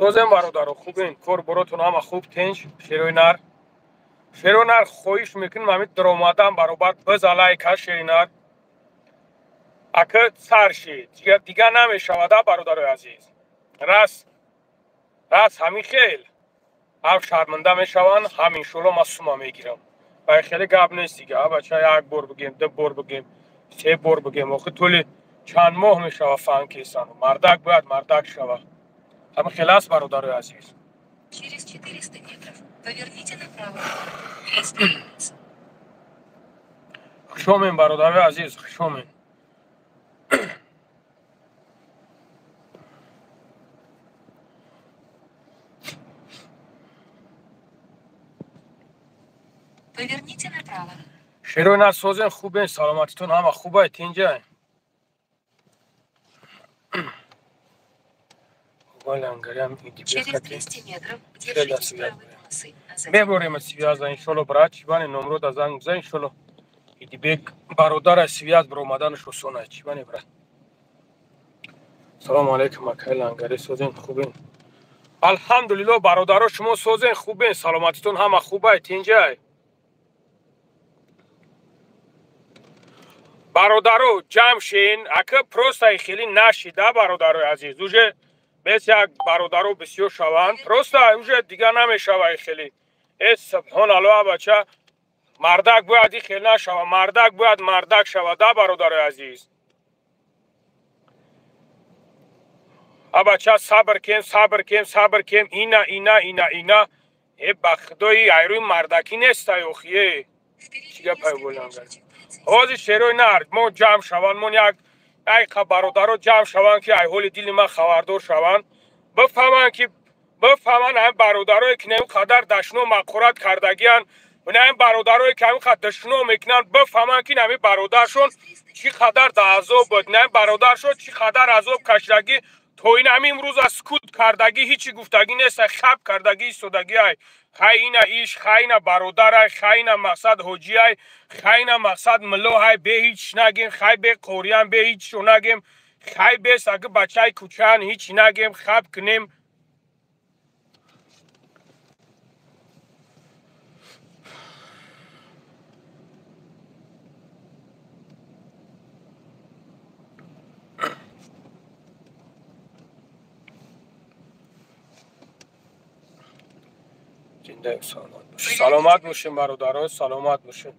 سوزن برادر خوبین کار براتون همه خوب تنج شیرینار شیرینار خواهش میکنم همین در اومدن برابر بزالای که شیرینار اکه سر شید دیگه نمیشود برادر عزیز راست همین خیل هم شرمنده میشوند همین شلو ما سوما میگیرم و خیلی گپ نیست دیگه بچه یک بار بگیم دو بار بگیم سه بار بگیم آخه طول چند ماه میشود فهم کیسان مردک باید مردک شود همین خیلی است برادر عزیز. Через 400 метров поверните направо. Остановиться. خوشامین برادر عزیز خوشامین. Поверните направо. شیرینار سوزن خوبه سلامتیتون همه خوبه اینجا Через 200 метров держитесь правой полосы. میبریم سویاز انشالله برای چیبانی نمرود از زنگ بزن انشالله ایدی بیگ برادر سویاز بر اومدنش رو سونه چیبانی برای سلام علیکم اکای لنگری سوزن خوبین الحمدلله برادر شما سوزن خوبین سلامتیتون همه خوبه اینجا برادرو جمع شین اکه پروستا خیلی نشیده برادر عزیز اوجه بس یک برادرو بسیار شوند پروستا اوجه دیگه نمیشوه خیلی سبحان الله بچه مردک باید خیلی نشوه مردک باید مردک شوه ده برادر عزیز بچه صبر کم اینا بخدایی ایروی مردکی نیست ایوخیه چیگه پای بولنگر حاضی شیروی نرد ما جمع شوند من یک برادر جمع شوند که ای حال دیل ما خبردار شوند بفهمن هم برادرای که نیم قدر دشنو مقورت کردگیان و نیم برادرای که هم قدر دشنو میکنن بفهمن که نمی برادرشون چی قدر در عذاب بود نیم برادرشون چی قدر عذاب کشدگی تو این همین امروز از سکوت کردگی هیچی گفتگی نیست خب کردگی ایستادگی های خیلی ایش خیلی برادر های خیلی مقصد حجی های خیلی مقصد ملو های به هیچ نگیم خیلی به قوریان به هیچ شو نگیم خیلی بیست اگه بچه های کوچان هیچ نگیم خب کنیم سلامت باشین برادرها سلامت باشین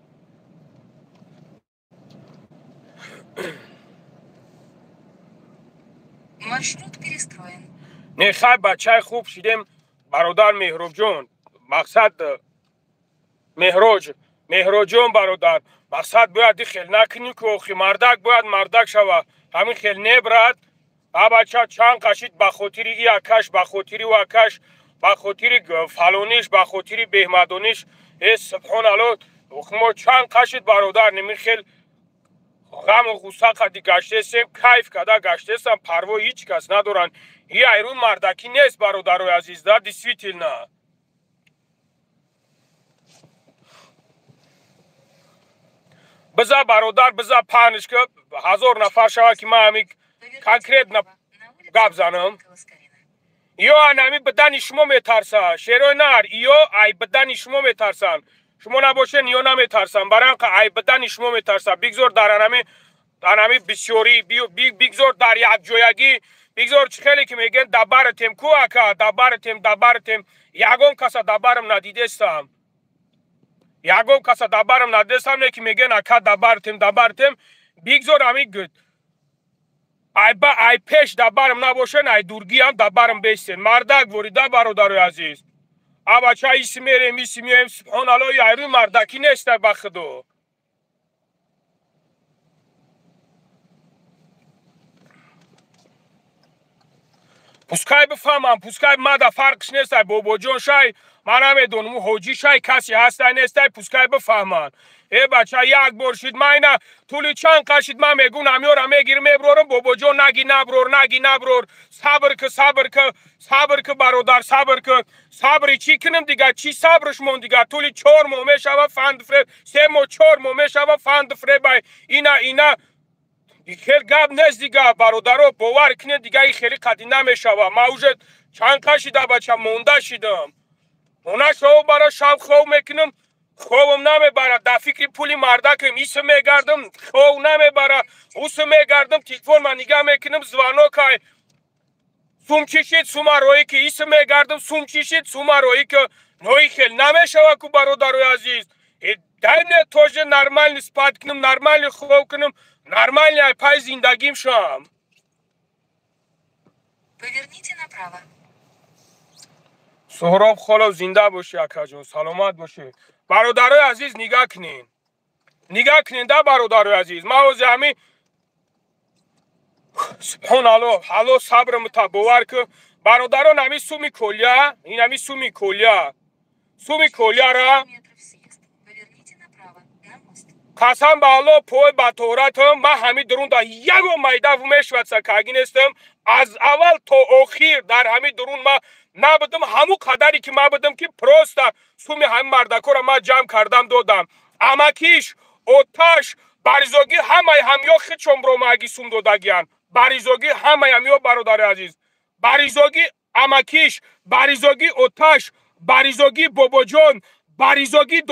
Маршрут перестроен. نه خیلی بچه خوب شدیم برادر مهراب جون مقصد مهراب جون برادر مقصد باید خیلی نکنی که اخی مردک باید مردک شوه همین خیلی نبرد بچه چند قشید بخاطری ای اکش بخاطری و اکش بخاطری فلونیش بخاطری بهمدونیش سبحان الله ما چند قشید برادر نمی خیلی غم و غصه قدی گشته سیم کیف کده گشته سم پروا هیچ کس ندارن ای ایرون مردکی نیست برادر عزیز در دیسویتیل نه بذار برادر بذار پنج که 1000 نفر شوه که من همی کنکریت گپ زنم یا انمی بدن شما میترسن شیرو نر یا ای بدن شما میترسن شما نباشین یا نمیترسن برای اینکه ای بدن شما میترسن بگذار در انمی بسیاری بگذار در یک جایگی بگذار خیلی که میگن دبر تیم کو اکا دبر تیم یگم کسا دبرم ندیدستم یگم کسا دبرم ندیدستم نه که میگن اکا دبر تیم بگذار همی گد ای پیش دبرم نباشن ای دورگی هم دبرم بیستن مردک وریده برادر عزیز بچه ایسی میریم سبحان الله یایروی مردکی نیست بخدو پسکای بفهمم پسکای مده فرقش نیست بابا جون شای من نمیدونم حاجی شای کسی هست نیست پسکای بفهمن بچه یک بار شید من طولی چند قشید من میگونم یارم میگیرم میبرورم بابا جون نگی نبرور صبر که برادر صبری چی کنم دیگه چی صبرش مون دیگه طولی 4 ماه میشوه فند فریب 3 ماه 4 ماه میشوه فند فریب اینا خیلی گپ نیست دیگه برادرو باور کنید دیگه این خیلی قدی نمیشوه ما اوجه چند کشیده بچه مونده شدم اونا شو برای شب خواب میکنم خوابم نمیبره در فکر پولی مردکم ایسه میگردم خواب نمیبره اوسه میگردم تیکفون من نگه میکنم زوانو که سوم چشید سوم روی که ایسه میگردم سوم چشید سوم روی که نوی خیلی نمیشوه که برادرو عزیز دایمه توجه نرمال نسبت کنم نرمال خواب کنم نرمال پای زندگیم شم Поверните направо. سهراب خاله زنده باشی اکا جون سلامت باشی برادرای عزیز نگاه کنین ده برادرای عزیز ما از همین سبحان الله حالا صبر متباور که برادران همی سومی کلیا این همی سومی کلیا را Метров съезд. Поверните направо. На мост. قسم به الله پای بطورتم من همی درون دا یگو میده و میشوت که اگه نیستم از اول تا آخر در همی درون ما نبودم همو قدری که ما بودم که پروستا سومی همه مردکو را ما جمع کردم دادم امکیش اوتاش بریزوگی همه همیو خیچم رو ما اگی سوم دادگیان بریزوگی همه همیو برادر عزیز بریزوگی امکیش بریزوگی اوتاش بریزوگی باباجان بریزوگی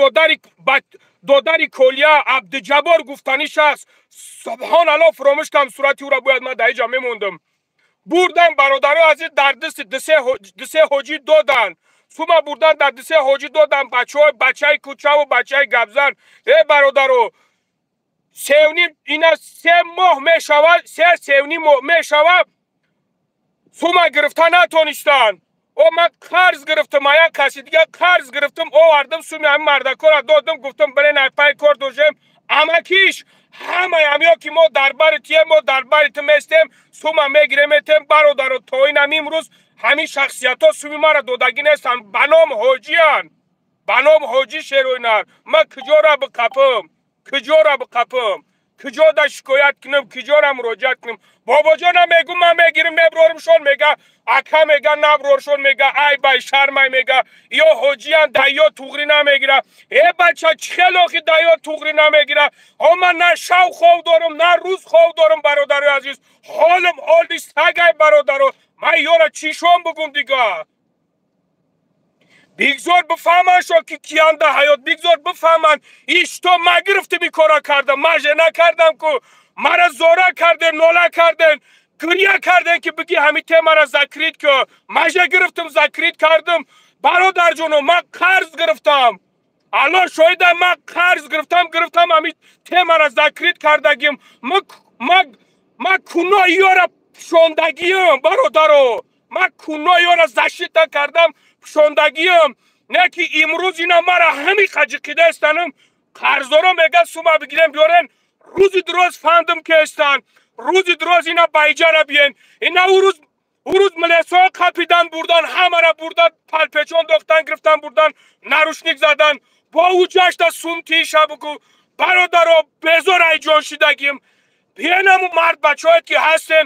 دوداری کولیا عبدالجبار گفتنی شخص سبحان الله فراموش کم صورتی او را باید من در اینجا میموندم بردن برادرای عزیز در دسته حاجی دادن سوما بردن در دسته حاجی دادن بچه کوچه و بچه گبزن ای برادرو اینا 3 ماه میشود 3 ماه میشود سوما گرفتن نتونستن او من قرض گرفتم یا کسی دیگه قرض گرفتم او وردم سومی هم مردکو را دادم گفتم برای نپای کار دوشم امکیش همه همیا که ما دربار تیم ما دربار تیم استیم سوما میگیرم تیم برادر تو این هم امروز همین شخصیت ها سومی ما را دادگی نیستن بنام حاجیان بنام حاجی شیروینار من کجا را بقپم کجا دا شکایت کنم کجا را مراجعت کنم بابا جانا میگو من میگیرم میبرورم شون میگه اکا میگه نبرور شون میگه ای بای شرمای میگه یا حاجیان دایا توغری نمیگیره ای بچه چخلوخی دایا توغری نمیگیره اما نه شو خواه دارم نه روز خواه دارم برادر عزیز حالم حال نیست تگه برادر من یارا چیشون بگم دیگه بگذار بفهمن شو که کیانده حیات بگذار بفهمن ایش تو ما گرفتی بی کارا کردم مجه نکردم که مرا زورا کردن نولا کردن گریه کردن که بگی همیته مرا ذکرید که مجه گرفتم ذکرید کردم برادر جونو من قرض گرفتم الله شایده من قرض گرفتم همیته مرا ذکرید کردگیم من کنه یارا شوندگیم برادرو من کنه یارا زشیده کردم شوندگیم نه که امروز اینا مرا همی خجقیده استنم قرضارا میگه سوما بگیرم بیارن روزی دروز فهمدم که استن روزی دروز اینا بایجا را بیین اینا او روز ملیسا قپیدن بردن همه را بردن پلپچون دختن گرفتن بردن نروشنیک زدن با او جاشت سومتی شبکو برادر بزار ای جان شدگیم بیانم مرد بچه هایت که هستن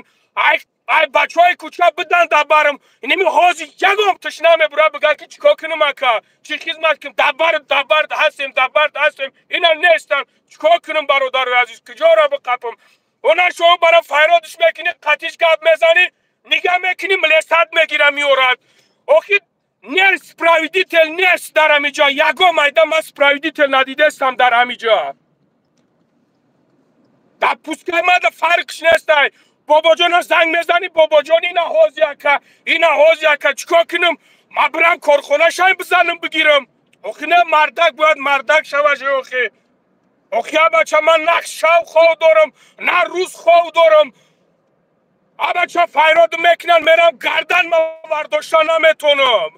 ای بچه های کوچه بدن دبارم اینمی حاضی یکم تشنامه برای بگه که چیکار کنم اکا چی خدمت کنم دبار هستیم اینا نیستن چیکار کنم برادر عزیز کجا را بقپم اونا شما برای فیرادش میکنی قطیش گب میزنی نگه میکنی ملیستت میگیرم میورد اوخی نه سپراویدیتل نیست در همیجا یگو مایده من سپراویدیتل ندیده استم در همیجا در پوسکه من در فرقش نیستن بابا جانا زنگ میزنی بابا جان اینا حوزی اکا چیکار کنم ما برم کارخونه شایم بزنم بگیرم اوخی نه مردک باید مردک شوشه اوخی بچه من نه شو خواه دارم نه روز خواه دارم بچه فیراد میکنن میرم گردن ما برداشتن نمیتونم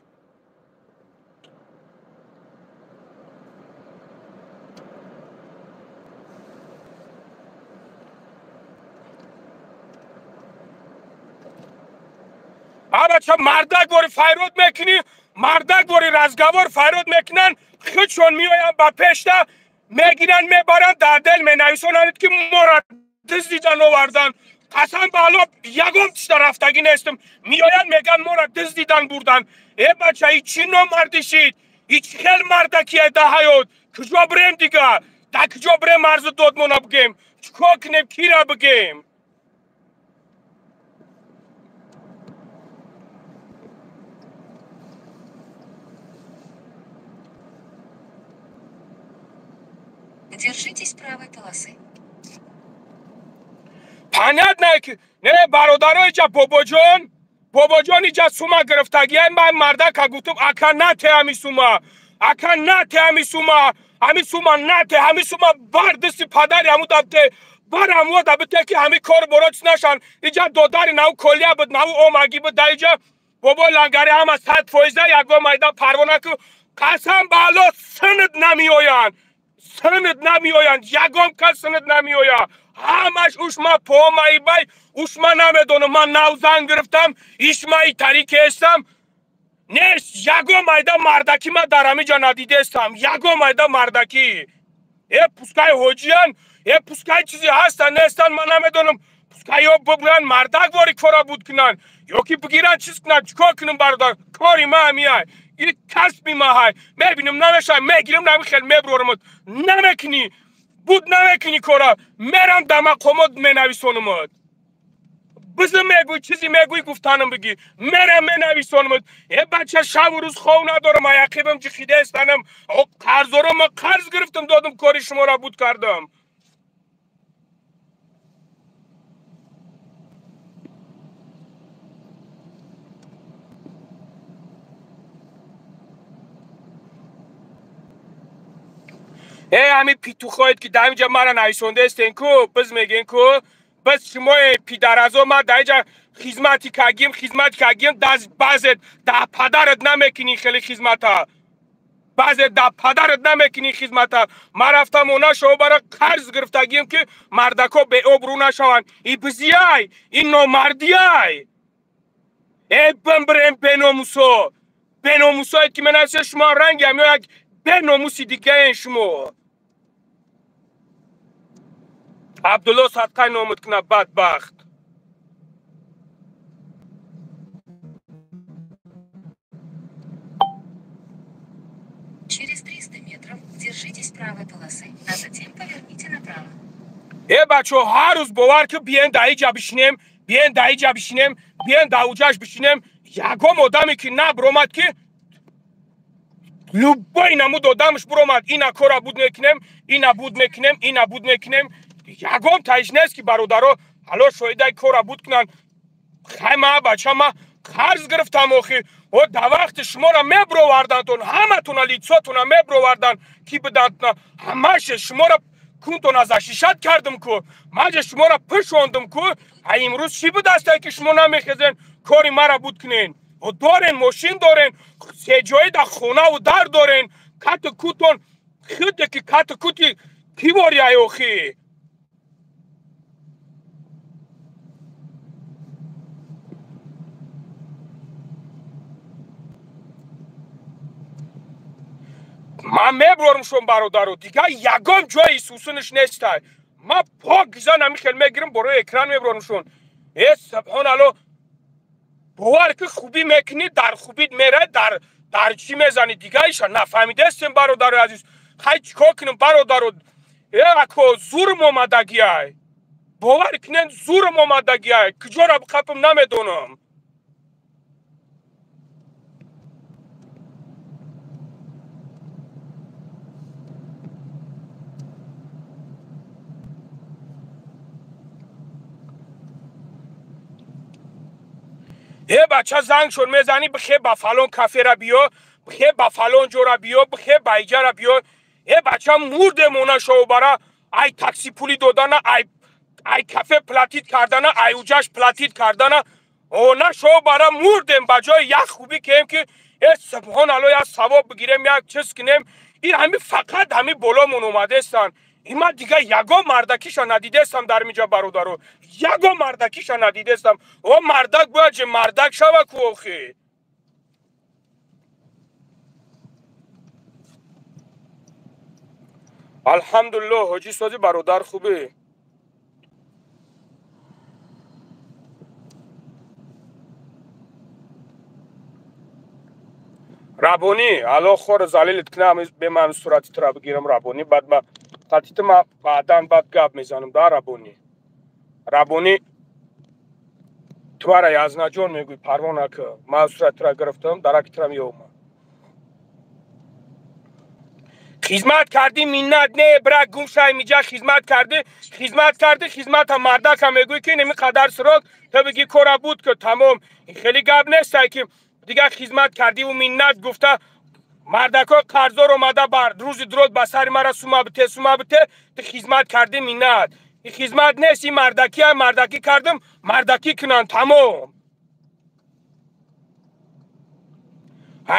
بچه مردک باری فیراد میکنی مردک باری رزگوار فیراد میکنن خودشون میایم با پشته میگیرن میبارن در دل مینویسونند که مرد دزدیدن آوردن قسم به الله یگم تشتا رفتگی نیستم میاین میگن مرد دزدیدن بردن ای بچه ای چی نو مردشید ای خیل مردکیه ده حیات کجا بریم دیگه در کجا بره مرز دادمونا بگیم چکار کنیم کی را بگیم Держитесь правой полосы. پنیت نه برادرای جا بابا جان اینجا سوما گرفتگی من مردک گفتم اکا نته همی سوما همی سوما نته همی سوما بردستی پدری همون دبته بر همون دبته که همی کار براچ نشن اینجا دوداری نو کلیه بود نو اومگی بود در اینجا بابا لنگری هم از 100% یکو میدان پروانه که قسم بالا سند نمی آیند یکم کس سند نمی آید همش اوش ما پامایی بای اوش ما نمیدونم من نو زن گرفتم ایش ما ای طریقه استم نیست یکم ایده مردکی ما در همی جا ندیده استم یکم ایده مردکی یه پوسکای حجیان یه پوسکای چیزی هستن نیستن من نمیدونم پوسکای ها بگیرن مردک واری کارا بود کنن یکی بگیرن چیز کنن چکار کنم برادر کاری ما همی های این کسبی ما های میبینم نمیشم میگیرم نمیخیل میبرورمت نمیکنی بود نمیکنی کارا میرم دمه قمد مینویسونمت بزن میگوی چیزی میگوی گفتانم بگی میرم مینویسونمت یه بچه شب و روز خواه ندارم یقیبم جخیده استنم قرضارم ما قرض گرفتم دادم کاری شما را بود کردم همین پیتو خواهید که در اینجا مرا نویسونده استین کو بز میگین کو بس شما پیدرازو ما در اینجا خدمتی کگیم بعضت در پدرت نمیکنی خیلی خدمتا بعضت در پدرت نمیکنی خدمتا ما رفتم اونا شما برای قرض گرفتگیم که مردکا به ابرو نشوند ای بزیای این نامردیای ای بمبرم بناموسو که من از شما رنگ هم یک بناموسی دیگه این شما عبدالله صدقه نامد کنه بدبخت Через 300 метров держитесь правой полосы, а затем поверните направо. بچه هر روز باور که بیان در اینجا بشینیم بیان در اوجاش بشینیم یکم آدمی که نبرومد که لبای نمود آدمش برومد اینا کارا بود میکنیم یکم تایش نیست که برادرها حالا شایده کارا بود کنن خیمه بچه ما قرض گرفتم آخی و در وقت شما را میبرووردن همه تون لیتساتون را میبرووردن کی بدن همش شما را کنتون از اشیشت کردم که من شما را پشوندم که امروز چی بود است که شما نمیخیزین کاری مرا بود کنین و دارین ماشین دارین سه جایی در خونه و در دارین کت کوتون خود که کت کوتی کی باری آخی من میبرم شون برادرو دیگه یکم جای سوسنش نیست من پاک گیزا نمیخیل میگیرم برای اکران میبرم شون سبحان الله باور که خوبی میکنی در خوبی میره در چی میزنی دیگه ایشا نفهمیده استیم برادر عزیز خیلی چیکار کنیم برادرو اکو زورم آمدگی های باور کنین زورم آمدگی های کجا را بخپم نمیدونم بچه زنگ شد میزنی بخیر با فلان کافه را بیا بخیر با فلان جو را بیا بخیر با ایجا را بیا بچه موردمونه شو برا ای تاکسی پولی دادن ای کافه پلاتیت کردن ای اوجاش پلاتیت کردن اونا شو برا موردم بجای یک خوبی که سبحان الله یا ثواب بگیرم یک چیز کنیم این همین فقط همین بلامون اومده استن این من دیگه یگا مردکیشا ندیده استم در اینجا برادرو یگا مردکیشا ندیده استم و مردک باید چه مردک شوه کوخی الحمدلله حاجی سازی برادر خوبه ربانی الان خور زلیلت کنم به من صورتی ترا بگیرم ربانی بعد من قطیت ما بعدن بعد گپ میزنم در ربونی تو را یازنا جون میگوی پروانه که ما صورت را گرفتم درکترم یوم خدمت کردی مینت نه برا گوشای میجا خدمت خدمت هم مردک هم میگوی که نمی قدر سراغ تو بگی کورا بود که تمام خیلی گپ نیست که دیگه خدمت کردی و مینت گفته مردک ها قرضار اومده بر روز درود بسر مرا سوما بته خدمت کردی مینت این خدمت نیست این مردکی کردم مردکی کنن تمام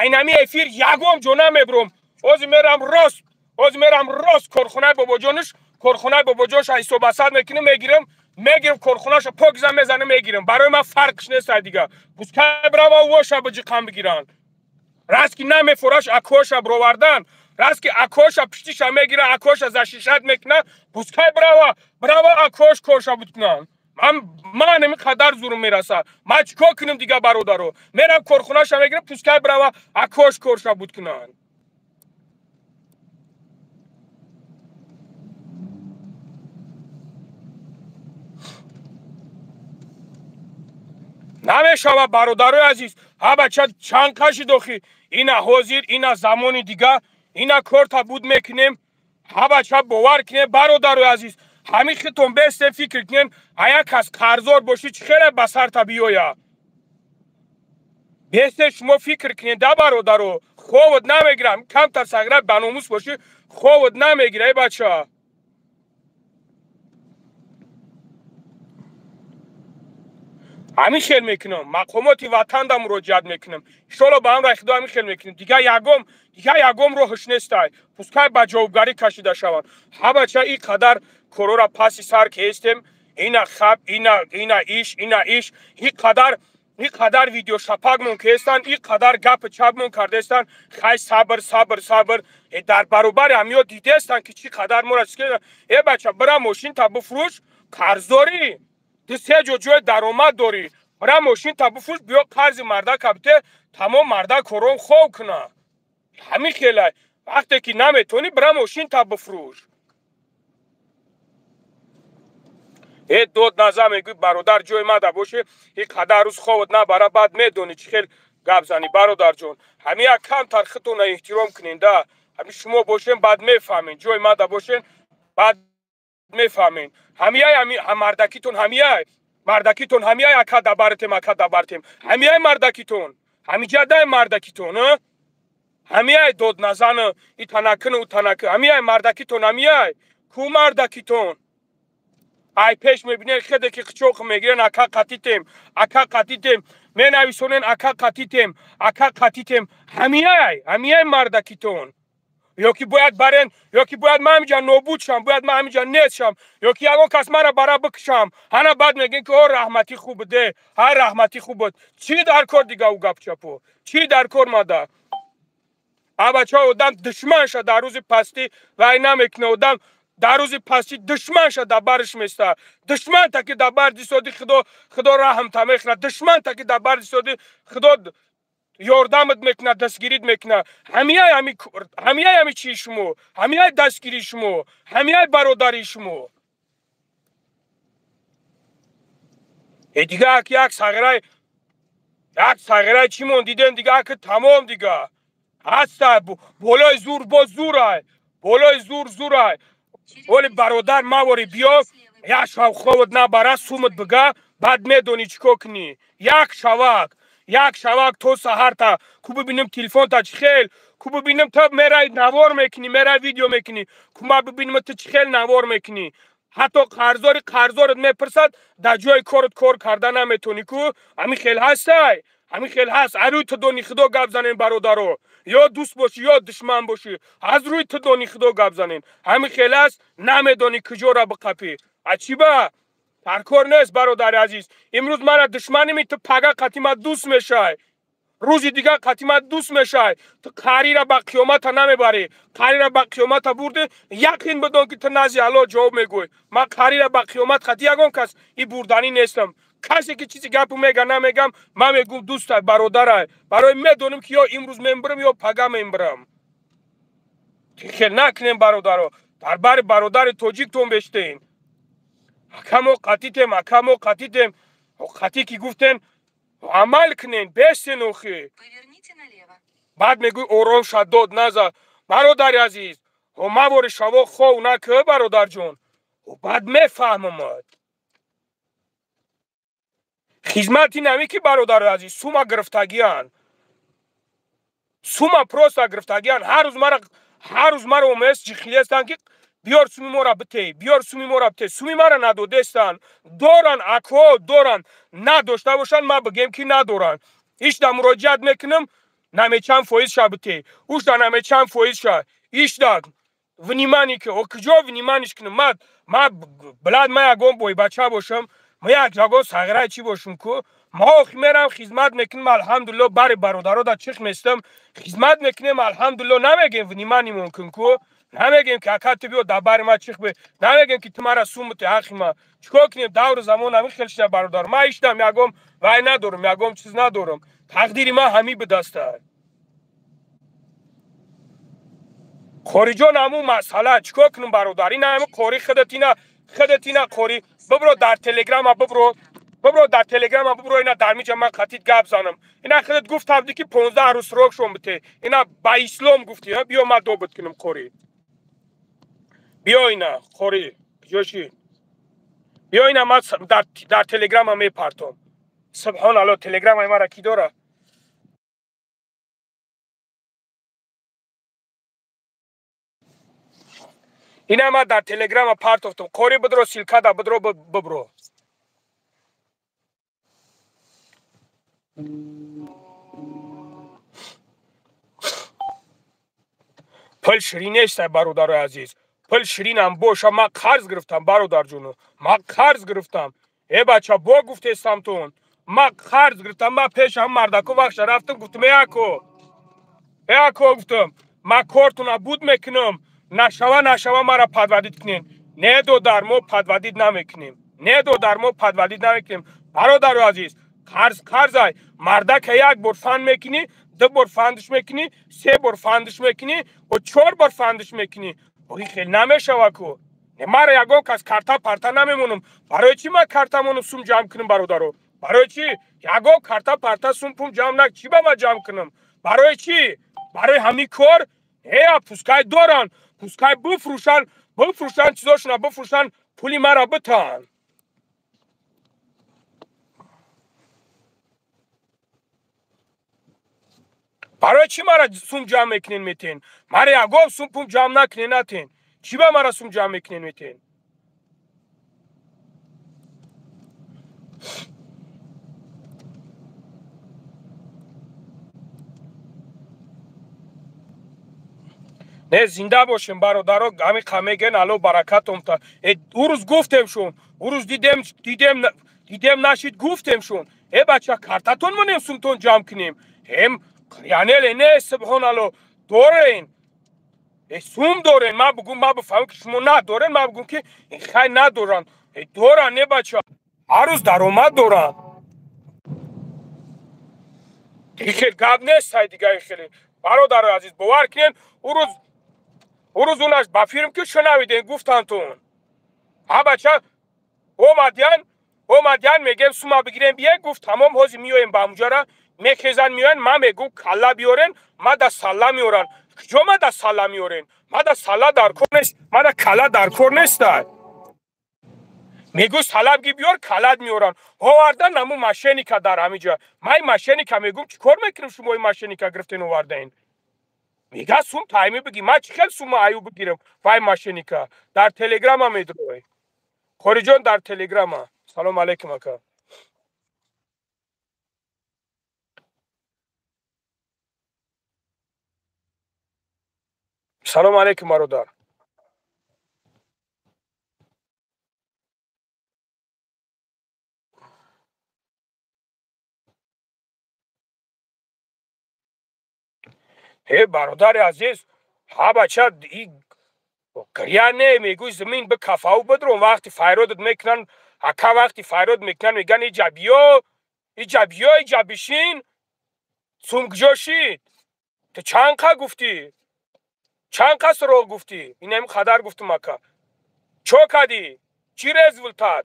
اینمی افیر یگم جونه میبرم از میرم راست کارخونه بابا جونش ای صبح ساعت میگیرم کارخونهش پاک میزنه میگیرم برای من فرقش نیست دیگه بوسکه برا واشا بجی قم بگیرن راست که نمیفروش اکوش برووردن راست که اکوش پشتیش میگیره اکوش از شیشت میکنه بوسکه برا اکوش کوشا بکنن من نمی قدر زورم میرسه ما چیکار کنم دیگه برادرو میرم کارخونه‌اش میگیرم پوسکای برا اکوش کورشا بود کنن نمیشه برادرای عزیز ها بچه چند کشی دوخی اینا حاضر اینا زمانی دیگه اینا کارتا بود میکنیم ها بچه باور کنیم برادرای عزیز همین خیتون بسته فکر کنین ایا کس قرضدار باشی چه خیلی بسر تا بیایا بسته شما فکر کنین ده برادرو خوبت نمیگیرم کم تر سگره بناموس باشی خوبت نمیگیره بچه همین خیل میکنم مقامات وطن دم مراجعت میکنم انشالله با هم رای خدا همین خیل میکنم دیگه یگم روحش نیستای پوسکای با جوابگاری کشیده شوند ها بچه این قدر کرو را پاسی سر کشتیم اینا خب اینا ایش این قدر ویدیو شپاگمون کشتن این قدر گپ چپمون کردستن خیلی صبر در برابر همیو دیدستن که چی قدر مرس که ای بچه برا ماشین تا بفروش قرضداری تو سه جوی درآمد داری برای ماشین تا بفروش بیا قرض مرده کبته تمام مرده کرون خوب کنه همین خیلی وقتی که نمیتونی برای ماشین تا بفروش ای دود نظر میگوی برادر جوی مده باشه این قدر روز خوبت نبره بعد میدونی چی خیلی گپ زنی برادر جون همین کم ترختون احترام کنین ده همین شما باشین بعد میفهمین جوی مده باشین بعد میفهمین همین مردکیتون مردکیتون اکا دبرتیم همین مردکیتون همین جده مردکیتون همین دود نزن ای تنکن همین مردکیتون کو مردکیتون ای پیش میبینین خیلی که چوخ میگیرن اکا قطیتیم می نویسونین اکا قطیتیم همین مردکیتون یکی باید برن یکی باید من همینجا نابود شم باید من همینجا نیست شم یکی اگه کس مرا برا بکشم هنه بعد میگین که او رحمتی خوب ده هر رحمتی خوب بود چی در کار دیگه او گپ چپو چی در کار ماده بچه ها آدم دشمن شد در روز پستی و این نمیکنه آدم در روز پستی دشمن شد در برش میسته دشمن تا که در بر دیسودی خدا رحم تا میخنه دشمن تا که در بر دیسودی خدا یاردمت میکنه دستگیریت میکنه همین چی شما همین دستگیری شما همین برادری شما دیگه یک سغره چی مون دیدن دیگه که تمام دیگه هسته بالای زور با زورای بالای زورای ولی برادر مواری بیا یک شو خود نبره سومت بگه بعد میدونی چیکار کنی یک شوک تو سهر تا کو ببینم تلفن تا چی خیل کو ببینم تا میرای نوار میکنی میرای ویدیو میکنی کو ما ببینم تا چی خیل نوار میکنی حتی قرضدارت میپرسد در جای کار کردن نمیتونی کو همین خیل هست روی تو دونی خدا گپ زنین برادرو یا دوست باشی یا دشمن باشی از روی تو دونی خدا گپ زنین همین خیل هست نمیدونی کجا را بقپی عجیبه ترکار نیست برادر عزیز امروز من دشمنی می تو پگه قطیمت دوست میشه روزی دیگه قطیمت دوست میشه تو قری را با قیامت نمیبری قری را با قیامت برده یقین بدون که تو نزی الله جواب میگوی من قری را با قیامت خطی یگون کس این بردانی نیستم کسی که چیزی گپ میگه نمیگم من میگم دوست برادر برای میدونم که یا امروز میبرم یا پگه میبرم خیلی نکنیم برادرو بربر برادر توجیک تون بشتین اکمو قطیتم قطی که گفتن عمل کنین بستین اوخی Поверните налево. بعد میگوی اورام شد داد نزد برادر عزیز و ما باری شوا خو نکه برادر جون و بعد میفهمم خدمتی نمی که برادر عزیز سوما گرفتگیان سوما پروستا گرفتگیان هر روز مرا اومست جخیلی هستن که بیار سومی مورا بته بیار سومی مورا بته سومی مرا ندادستن دارن اکوا دارن نداشته باشن ما بگیم که ندارن ایش دا مراجعت میکنم نمی چند فایز شا بته اوش دا نمی چند فایز شا ایش دا ونیمانی که او کجا ونیمانیش کنم ما بلاد ما یکم بای بچه باشم ما یک جاگا سغره چی باشم که ما میرم خدمت میکنم الحمدلله بر برادرها دا چخ میستم خدمت میکنیم الحمدلله نمیگیم ونیمانی ممکن که نمیگیم که اکات بیو دبر ما چخ به نمیگیم که تمارا سومت حقی ما چیکار کنیم دور زمان همی خلش برادر ما ایشتم یکم وای ندارم یکم چیز ندارم تقدیر ما همی به دسته خارجان همو مسئله چیکار کنم برادر این همه قاری خدتینا قاری ببرو در تلگرام ببرو در تلگرام ببرو اینا در میجا من خطیت گپ زنم اینا خودت گفت تبدی که 15 روز روک شون بته اینا با اسلام گفتی بیا ما دوبت کنم قاری بیا اینا قاری جوشی بیا اینا ما در تلگرام هم میپرتم سبحان الله تلگرام هم را کی داره اینا ما در تلگرام پرتفتم قاری بدرو سیلکا دا بدرو ببرو پل شیرین است برادر عزیز پل شیرینم باشه ما قرض گرفتم برادر جونو ما قرض گرفتم ای بچه با گفته استم تون ما قرض گرفتم ما پیش هم مردکو وقت رفتم گفتم یکو گفتم ما کارتون بود میکنم نشوه مرا پدودید کنین نه دو در ما پدودید نمیکنیم برادر عزیز قرض های مردک یک بار فند میکنی دو بار فندش میکنی سه بار فندش میکنی و 4 بار فندش میکنی بایی خیلی نمیشوه کو مرا یکو کس کارتا پرتا نمیمونم برای چی ما کارتامونو سوم جمع کنیم برادرو برای چی یکو کارتا پرتا سوم پوم جمع نک چی با ما جمع کنم برای چی برای همین کار هیا پوسکای دارن پوسکای بفروشن چیزاشونا بفروشن پولی مرا بتن برای چی مرا سوم جمع میکنین میتین مرا یکو سوم پوم جمع نکنین نتین چی با مرا سوم جمع میکنین میتین نه زنده باشیم برادرها همین خمیگن الو برکتم تا او روز گفتم شون او روز دیدم نشید گفتم شون ای بچه کارتاتون منیم سومتون جمع کنیم هم یعنی نه سبحان الله دارین سوم دارین ما بفهم که شما ندارین ما بگم که این خیلی ندارن دارن نه بچه هر روز درآمد دارن دیگه گپ نیست دیگه خیلی برادر عزیز باور کنین او روز اونش با فیلم که شنویدین گفتن تون ها بچه اومدین میگم سوما بگیریم بیه گفت تمام هازی میویم با اونجا را میخیزن میوین ما میگو کلا بیارین ما دا سلا میورن کجا ما دا سلا میورین ما دا سلا در کار نیست ما دا کلا در کار نیست میگو سلا بگی بیار کلاد میورن آوردن نمو ماشینی که در همینجا ما این ماشینی که میگم چی کار میکنیم شما این ماشینی که گرفتین آوردین میگه سوم تایمی بگی ما چی خیلی سوم ایو بگیرم وای ماشینی که در تلگرام هم میدروی خوری جان در تلگرام هم سلام علیکم اکا سلام علیکم برادر هی برادر عزیز ها بچه این گریه میگوی زمین به کفاو بدرون وقتی فایرودت میکنن اکا وقتی فایرود میکنن میگن ایجا بیشین سوم کجا شید تو چند که گفتی چند کس رو گفتی اینم خدر گفتم اکا چو کدی چی رزولتات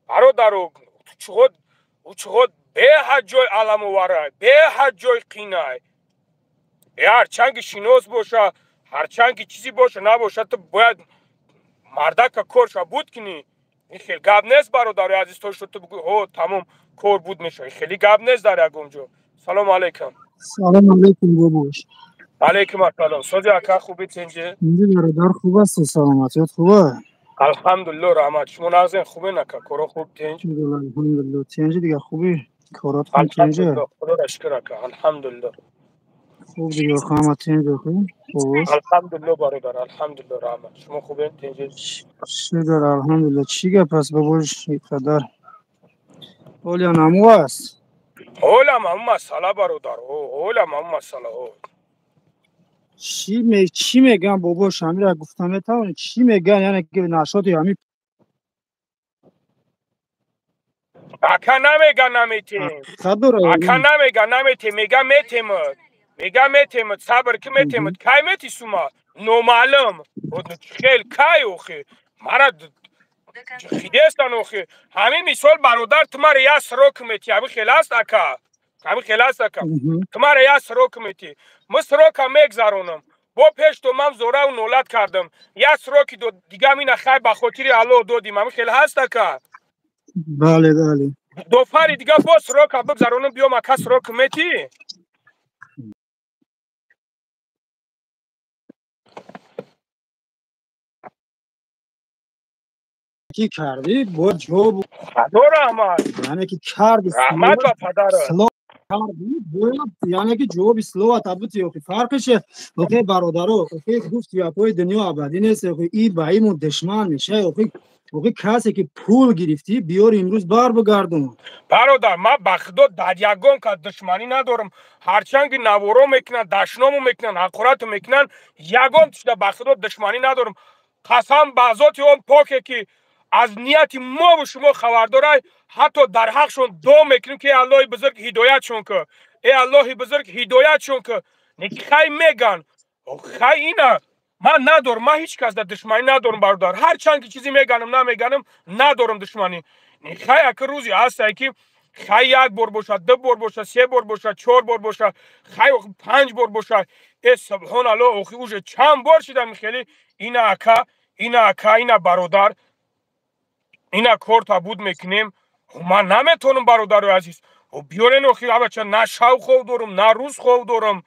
برادر چقدر به حد جای علم وره به حد جای قینای هرچند شینوس باشه هرچند چیزی باشه نباشه تو باید مردک کارش بود کنی این خیلی گب نیست برادر عزیز تو شد تو بگو هو تمام کار بود میشه خیلی گب نیست در اونجا سلام علیکم سلام علیکم بابوش علیکم السلام سوزی اکا خوبی تنجه اینجا برادر خوب است سلامتیت خوبه الحمدلله رحمت شما نازن خوبه نکا کارو خوب تنج الحمدلله تینجا دیگه خوبی کارات خوب تینجا الحمدلله خدا را شکر اکا الحمدلله خوب دیگه خواهم تینجا خوب بابوش الحمدلله برادر الحمدلله رحمت شما خوبه تنجه شکر الحمدلله چی گپ است بابوش اینقدر اولیان همو است اولم هم مسئله برادر اولم هم مسئله چی میگن بابوش همین را گفتم میتوانی چی میگن یعنی که نشاطی همین اکا نمیگن نمیتیم خبر اکا نمیگن نمیتیم میگم میتیمت صبر که میتیمت کای میتی سوما نومعلم خیلی کای اوخی مرا خیدستان اوخی همین مثال برادر تمہارے یا سروک میتی همین خیلی است اکا همین خیلی است اکا تمہارے یا سروک میتی من سروک هم میگذارونم با پیش تو من زوره و نولد کردم یا سروکی دو دیگه همین خیلی بخاطری الو دودیم همین خیلی هست اکا بله بله دو فری دیگه با سروک هم بگذارونم بیام اکا سروک میتی کی کردی با جواب خدا رحمت یعنی که کردی رحمت و پدرت یعنی که جواب سلو تابوتی اوکی فرقشه اوکی برادرو اوکی گفت یا پای دنیا آبادی نیست اوکی ای بایم دشمن میشه اوکی کسی که پول گرفتی بیار امروز بار بگردون برادر من بخدا در یگان که دشمنی ندارم هرچند که نوارو میکنن دشنامو میکنن حقارت میکنن یگان تشده بخدا دشمنی ندارم قسم به ذات اون پاکه که از نیت ما و شما خبرداره حتی در حقشون دعا میکنیم که الله بزرگ هدایتشون که ای الله بزرگ هدایتشون که نکی خیلی میگن خیلی اینه من ندارم من هیچ کس در دشمنی ندارم برادر هرچند که چیزی میگنم نمیگنم ندارم دشمنی خیلی اکر روزی هسته که خیلی یک بار باشه دو بار باشه سه بار باشه چهار بار باشه خیلی 5 بار باشه ای سبحان الله اوخی اوشه چند بار شدم خیلی اینا اکا اینا برادر اینا کار تا بود میکنیم من نمیتونم برادر عزیز و بیارین اوخی بچه نه شو خوب دارم نه روز خوب دارم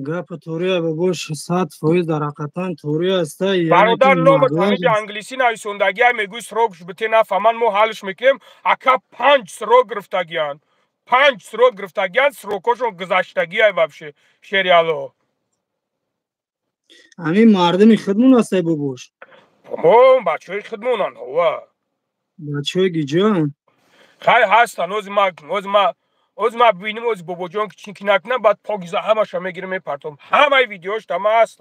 گپ توریه بابوش 100% در حقیقتا توریه است یعنی که برادر نامت مبلغ همینجا انگلیسی نویسندگی های میگوی سروگش بتی نفهمن ما حلش میکنیم اکا 5 سروگ گرفتگیان 5 سروگ گرفتگیان سروکاشون گذشتگی های وبشه شریالو همین مردم خدمون است بابوش ما بچه های خدمونان هوا بچه های گیجان خیلی هستن از ما ببینیم از بابا جان که چینکی نکنن بعد پاگیزه همش هم میگیرم میپرتم همه ویدیوش تمام هست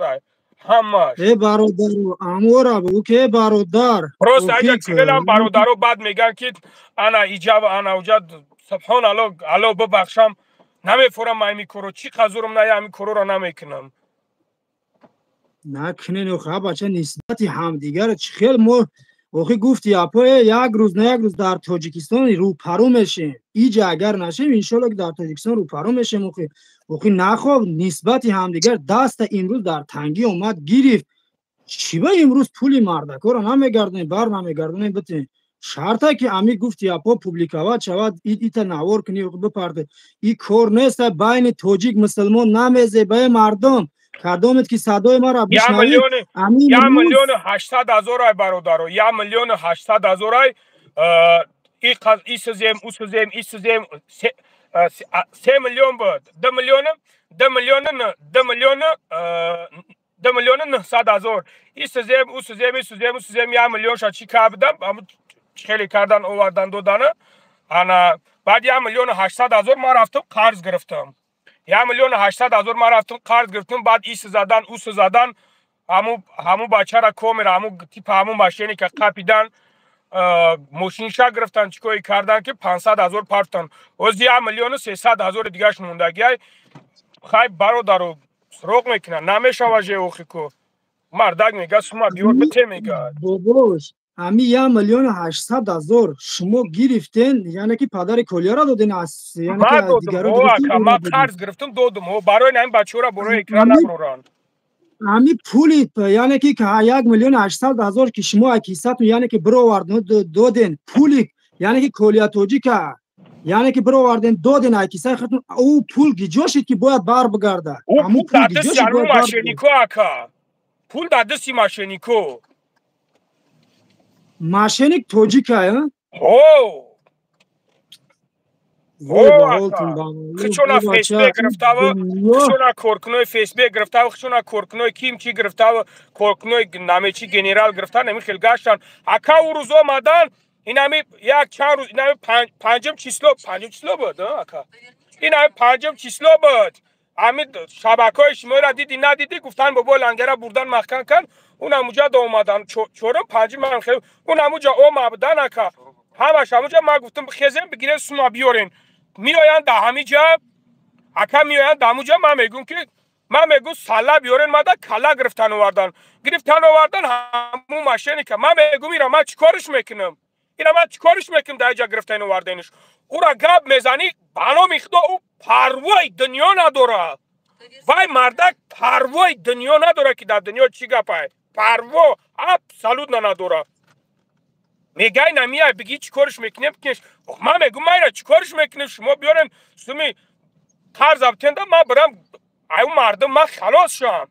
همش ای برادر امورا بگو که برادر راست اگه چیلم برادرو بعد میگن که انا ایجاب انا اوجد سبحان الله ببخشم نمیفورم من میکرو چی قزورم نه همین کرو را نمیکنم نکنین و بچه نسبتی همدیگر خیلی ما وقتی گفتی اپا یک روز نه یک روز در تاجیکستان رو پرو میشیم ایجا اگر نشیم انشالله که در تاجیکستان رو پرو میشیم وقتی نخواب نسبتی همدیگر دست امروز در تنگی اومد گرفت چی با امروز پولی مردکا رو نمیگردونیم بر نمیگردونیم بتین شرطه که امی گفتی اپا پوبلیکاوات شود ایتا نوار کنی و بپرده ای کار نیست بین تاجیک مسلمان نمیزه به مردم کدامت که صدای ما را بشنوید 1,800,000 ای برادر 1,800,000 ای ای سزیم او سزیم ای سزیم 3 میلیون بود 2 میلیون 900,000 ای سزیم او سزیم 1,000,000 شد چی کردم خیلی کردن آوردن دادن انا بعد 1,800,000 ما رفتم قرض گرفتم 1,800,000 ما رفتم قرض گرفتم بعد ایس زدن اوس زدن همو بچه را کومر همو تیپ همو ماشینی که قپیدن ماشینشا گرفتن چیکوی کردن که 500,000 پرتن از 1,300,000 دیگهش موندگی خای برادرو سراغ میکنه نمیشوه ژئوخی کو مردک میگه سوما بیار بته میگه باباش همی 1,800,000 شما گرفتین یعنی که پدر کلیه را دادین یعنی ما که دادم دیگران او گرفتین اکا ما قرض گرفتم دادم برای این بچه را برای اکرا نبرورن همی پولی یعنی که 1,800,000 که شما کیساتون یعنی که برو آوردن دادین پولی یعنی که کلیه توجی که یعنی که برو آوردن دادین کیسه خودتون او پول گیجوشید که باید بر بگرده او همون پول پول دادست گیجوشید یعنی باید بر ماشینیکو اکا پول دادستی ماشینیکو ماشینیک توجی که او وای او با حالتون اکا با خچونا بچه فیسبیک گرفتاو دنیا خچونا کورکنوی فیسبیک گرفتاو خچونا کورکنوی کیم چی گرفتاو کورکنوی نامی چی گنرال گرفتن نمی خیلی گاشتن اکا او روز آمدن این همی یک چند روز این همی پنجم چیسلو بود اکا این همی پنجم چیسلو بود همی شبکای شما را دیدی ندیدی گفتن بابا لنگره بردن مخکن کن اون همونجا دا اومدن چورم پنجم من خیلی اون همونجا اومدن اکا همش همونجا ما گفتم خیزم بگیره سوما بیارین میآیند در همینجا اکا میآیند در همونجا من میگم که من میگم سالا بیارین ما دا کلا گرفتن آوردن همون ماشینی که من میگم اینا من چیکارش میکنم اینا من چیکارش میکنم در اینجا گرفتن آوردنش او را گپ میزنی بالا میخدا او پروای دنیا نداره وای مردک پروای دنیا نداره که در دنیا چی گپه پروا ابسولوت نداره میگه نمیای بگی چی کارش میکنیم کش من میگم من چی کارش میکنیم شما بیارین سومی قرض ابتنده من برم ایو مردم من خلاص شم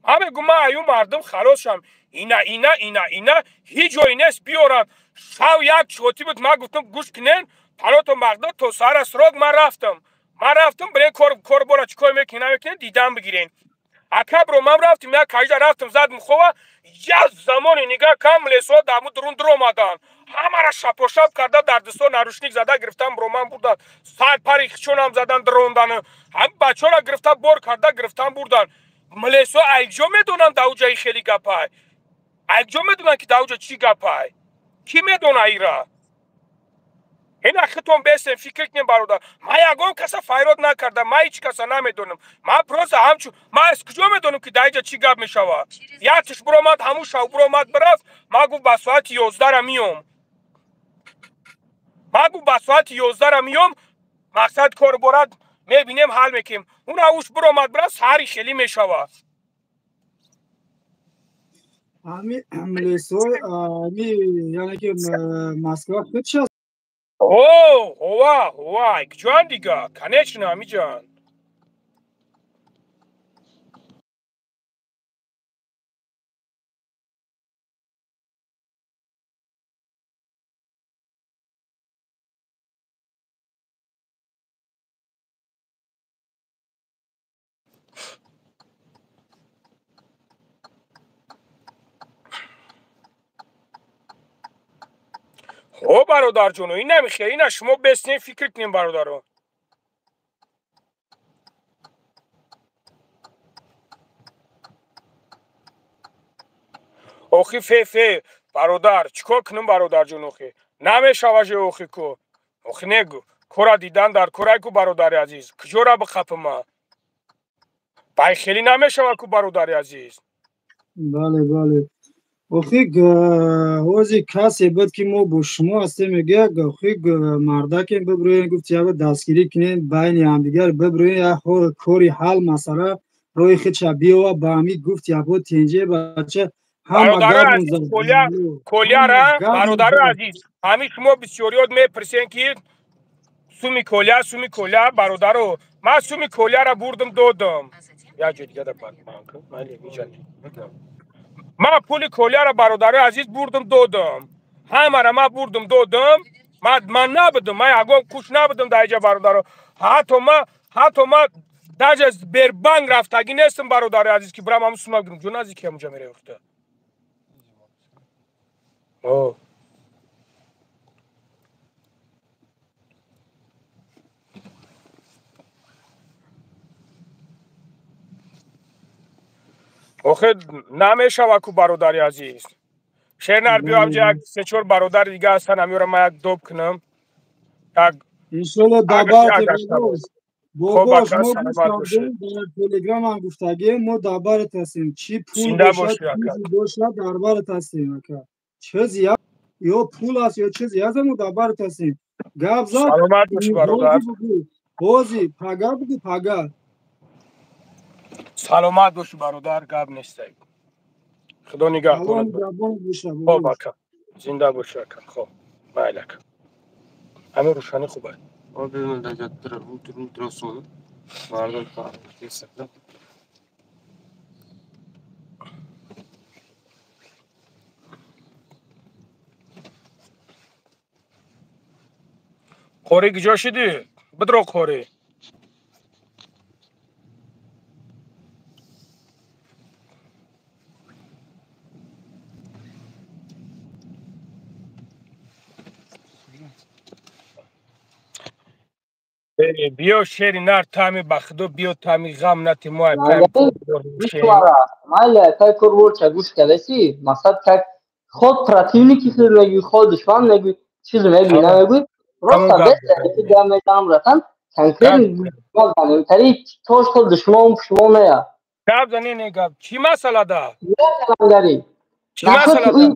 من میگم من ایو مردم خلاص شم اینا هیچ جایی نیست بیارن شو یک چوتی بود من گفتم گوش کنین پلاتو مقدار تو سر اسراغ من رفتم برای کار برا چی کار میکنین دیدم بگیرین اکبر رو من رفتیم یک کجا رفتم زدم خواه یک زمانی نگاه کم لیسو دامو در اومدن همه را شپ و شپ کرده در دستو نروشنیک زده گرفتم برو من بردن ساعت پری خچون هم زدن دروندن هم بچه را گرفتن بار کرده گرفتن بردن ملیسو ایجا میدونن داوجای خیلی گپای ایجا میدونن که داوجا چی گپای کی میدونه ایرا این اختون بیستن فکر کنیم برادر ما یکم کسا فایراد نکرده ما هیچ کسا نمیدونم ما پروز همچون ما از کجا میدونم که دایجا چی گپ میشوه یادش برو مات همون شو برو مات برفت ما گفت با ساعت 11 را میام مقصد کار برات میبینیم حل میکنیم اون اوش برو مات برفت ساری خیلی میشوه همی ملیسو همی یعنی که مسکو خود شد اوه جان دیگه کنیچنه همی جان او برادر جونو این نمیخواه اینا شما بسنین فکر کنیم برادرو اوخی فی برادر چیکار کنم برادر جون اوخی نمیشوه اوخی کو اوخی نگو کورا دیدن در کورای کو برادر عزیز کجورا بخفه ما بای خیلی نمیشوه کو برادر عزیز بله اخی وزی کسی بود که ما با شما هستیم میگه اخی مردک ببروین گفت یا دستگیری کنین بین همدیگر ببروین یا کوری حل مسئله روی خود بیا با همی گفت یا بود تینجه بچه همه برادر گب عزیز منزد کولیا را برادر عزیز همی شما بسیاریات میپرسین که سومی کولیا برادرو من سومی کولیا را بردم دادم یا جا دیگه در بانک من پول کولیا را برادر عزیز بردم دادم همه را من بردم دادم من نبودم من یکم کوش نبودم در اینجا برادر حتی ما در بربنگ رفتگی نیستم برادر عزیز که برام همون سوما گیرم جون عزیز که همونجا میره اخته آخه نمیشه کو برادر عزیز شهرنر بیا همجا یک سه چور برادر دیگه هستن همیورا ما یک دوب کنم یک انشالله اگر دبات یک داشته باش باباش بکر ما سلامت باشه. گفتیم در تلگرام هم گفتگیم ما دربارت هستیم چی پول زنده باشد باشی اکا. چیزی باشد دربارت هستیم اکا چه زیاد یا پول است یا چه زیاد ما دربارت هستیم گپ زد سلامت باش برادر. بازی بگو بازی پگا بگو پگا سلامت باش برادر، گپ نیست. خدا سلام نگهدارت باشه. زبان گوشه خب باباش اکا، زنده باش اکا. خب بله اکا، همه روشنی خوبه. Abi ben de jattır ultrasonu. Vardı falan. Kesinlikle. خوری کجا شدی؟ بدرو خوری. بیا شیری نر تامی بخدو بیا تامی غم نتی موی پایم شیم. ماله تای کرور چه گوش کلسی مثلا که خود پراتیونی که نگی خود دشمن نگی چیز میگی همون نمیگی همون راست گپ به که بزنی. دام میتونم رفتن گپ کنکر مال تری توش خود دشمن شما نه گپ زنی نه گپ. چی مسئله ده؟ یا کلاندری چی نشد که مسئله اوی ده؟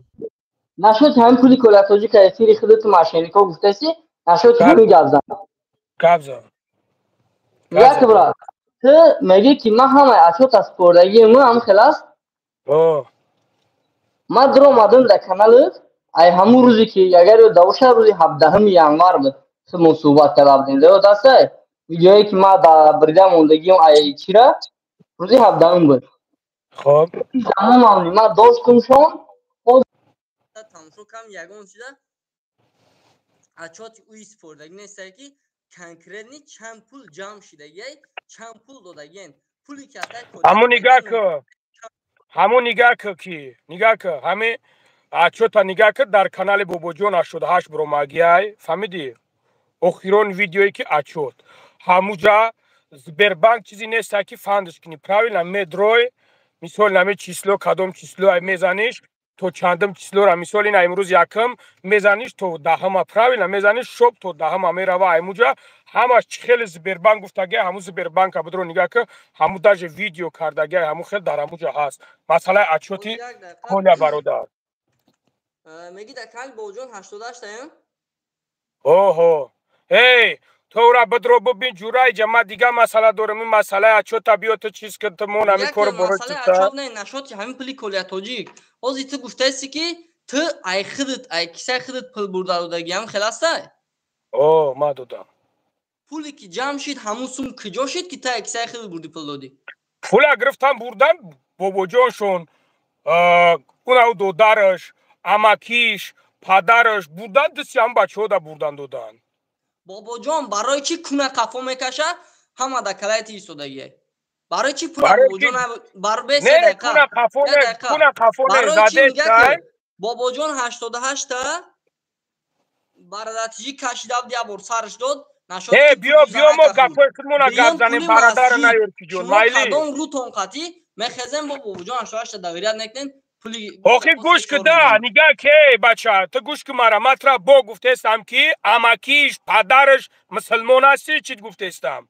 نشد که هم پولی کلاتوجی که اسیری خودت ماشینیکا گفته سی نشد که گپ همین گپ زن گپ زن. گپ میگه زن که برا برادر. تو میگه که من همه اشوت از پردگی ما هم خلاص اوه ما درو مادم در کانال ای همون روزی که اگر دوشه روزی 17 ینوار بود که منصوبات کلاب دینده و دسته ویدیویی که ما در برده موندگیم ای چیره روزی 17 بود خب تمام آمدی ما دوستم شون خود تماشا کم یگان چیزه اچات اوی سپردگی نیسته که کنکرنی چند پول جمع شده یه چند پول دادگین پولی که اتای همون نگاه کدک که همون نگاه که کی نگاه که همه اچوتا نگاه که در کانال بابا جون 88 برو ماگیای فهمیدی؟ اخیرون ویدیویی که اچوت هموجا Сбербанк چیزی نیست که فاندش کنی. правильно مدروی مثال نمی چیسلو کدام چیسلو میزنیش تو چندم چیسلو را مثال این امروز یکم میزنیش تو دهم правильно میزنیش شب تو دهم میروا اموجا همش خیلی Сбербанк گفتگه همون Сбербанк بدرو نگاه که همون داج ویدیو کردگه همون خیلی در اموجا هست مثلا اچوتی کلا برادر میگی در کانال بوجون 88 اوه هی تو را بدرو ببین جورای جمع دیگه مسئله دارم. این مسئله اچو طبیعت چیز که تو مون همین کار برو مسئله چیستا اچاب نه نشد که همین پلی کلیاتوجی اوزی تو گفته ایستی که تو ای خودت ای کسی خودت پل برده دادگی هم خلاسته اوه ما دادم پولی که جمع شید همون سوم کجا شد که تا ای کسی خودت بردی پل دادی پولا گرفتم بردن بابا جانشون اون دودارش اماکیش پدرش بردن دستی هم بچه ها دا بردن دادن بابا جان برای چی کنه قفا میکشه همه در کلایت ایستادگی برای چی پول برای بابا که جان بر بیس نه یه دقیقه یه دقیقه کنه قفونه برای چی زده میگه تای که بابا جان 88 تا برادرتیجی کشیده بود یا بر سرش داد نشد که بیا پولی بیا زنه ما کفور گپای خودمون گپ دیگه زنیم پولی برادر مسجد نیار کی جون شما مایلی کدام رو تونقتی میخزم با بابا جان 88 دوریت نکنین پولی آخه پاس گوش که 4 ده میلیون نگاه که بچه تو گوش که مرا مطرح با گفته استم که اماکیش پدرش مسلمان هستی چی گفته استم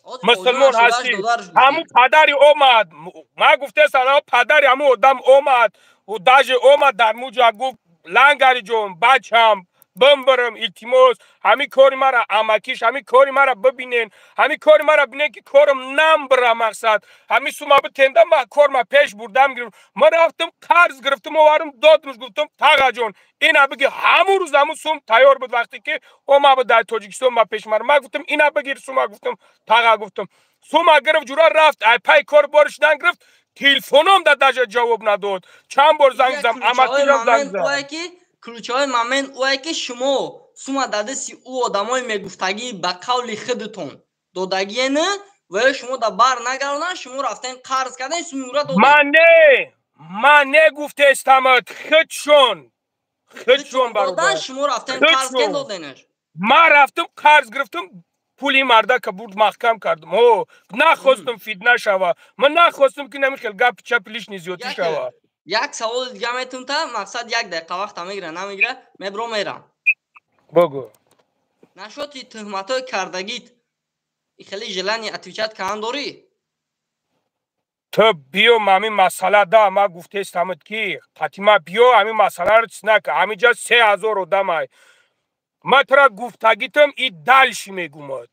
آج بابا جان مسلمان 88 هستی دلارش همون گفتی پدری اومد ما گفته استم پدری همون آدم اومد و داج اومد در موجا گفت لنگری جون بچم بمبرم التماس همین کاری مرا اماکیش همین کاری مرا ببینین همین کاری مرا ببینین که کارم نم بره مقصد همین سوما بتندم ما کار ما پیش بردم گرفتم ما رفتم قرض گرفتم آوردم دادمش گفتم تاغا جون اینا بگی همون روز همون سوم تیار بود وقتی که ما به در تاجیکستان ما پیش ما گفتم اینا بگیر سوما گفتم تاغا گفتم سوما گرفت جورا رفت ای پای کار بارش گرفت تلفنم داده جواب نداد چند بار زنگ زدم کلوچه‌های اماکیشم زنگ مامن زدم کلوچه‌های مامن اوه که شما سوما دادسی او آدمای میگفتگی به قول خودتون دادگی نه و شما در بر نگردن شما رفتین قرض کردین سومی را دادین من نه گفته استمت خودشون دادن برادر شما رفتین قرض کردین خودشون دادینش ما رفتم قرض گرفتم پولی مرده که بود محکم کردم نخواستم فیدنه شوه من نخواستم که نمیخیل گپ چپلیش نیزیوتی شوه یک سوال دیگه میتون تا مقصد 1 دقیقه وقت میگیره نمیگیره میبرم بگو نشد تهمتای کردگیت خیلی جلانی اتویچات کان دوری تو بیو مامی مسئله دا ما گفته استمت کی فاطمه بیو همین مسئله رو نکن همینجا 3000 آدم های ما ترا گفتگیتم این دلشی میگم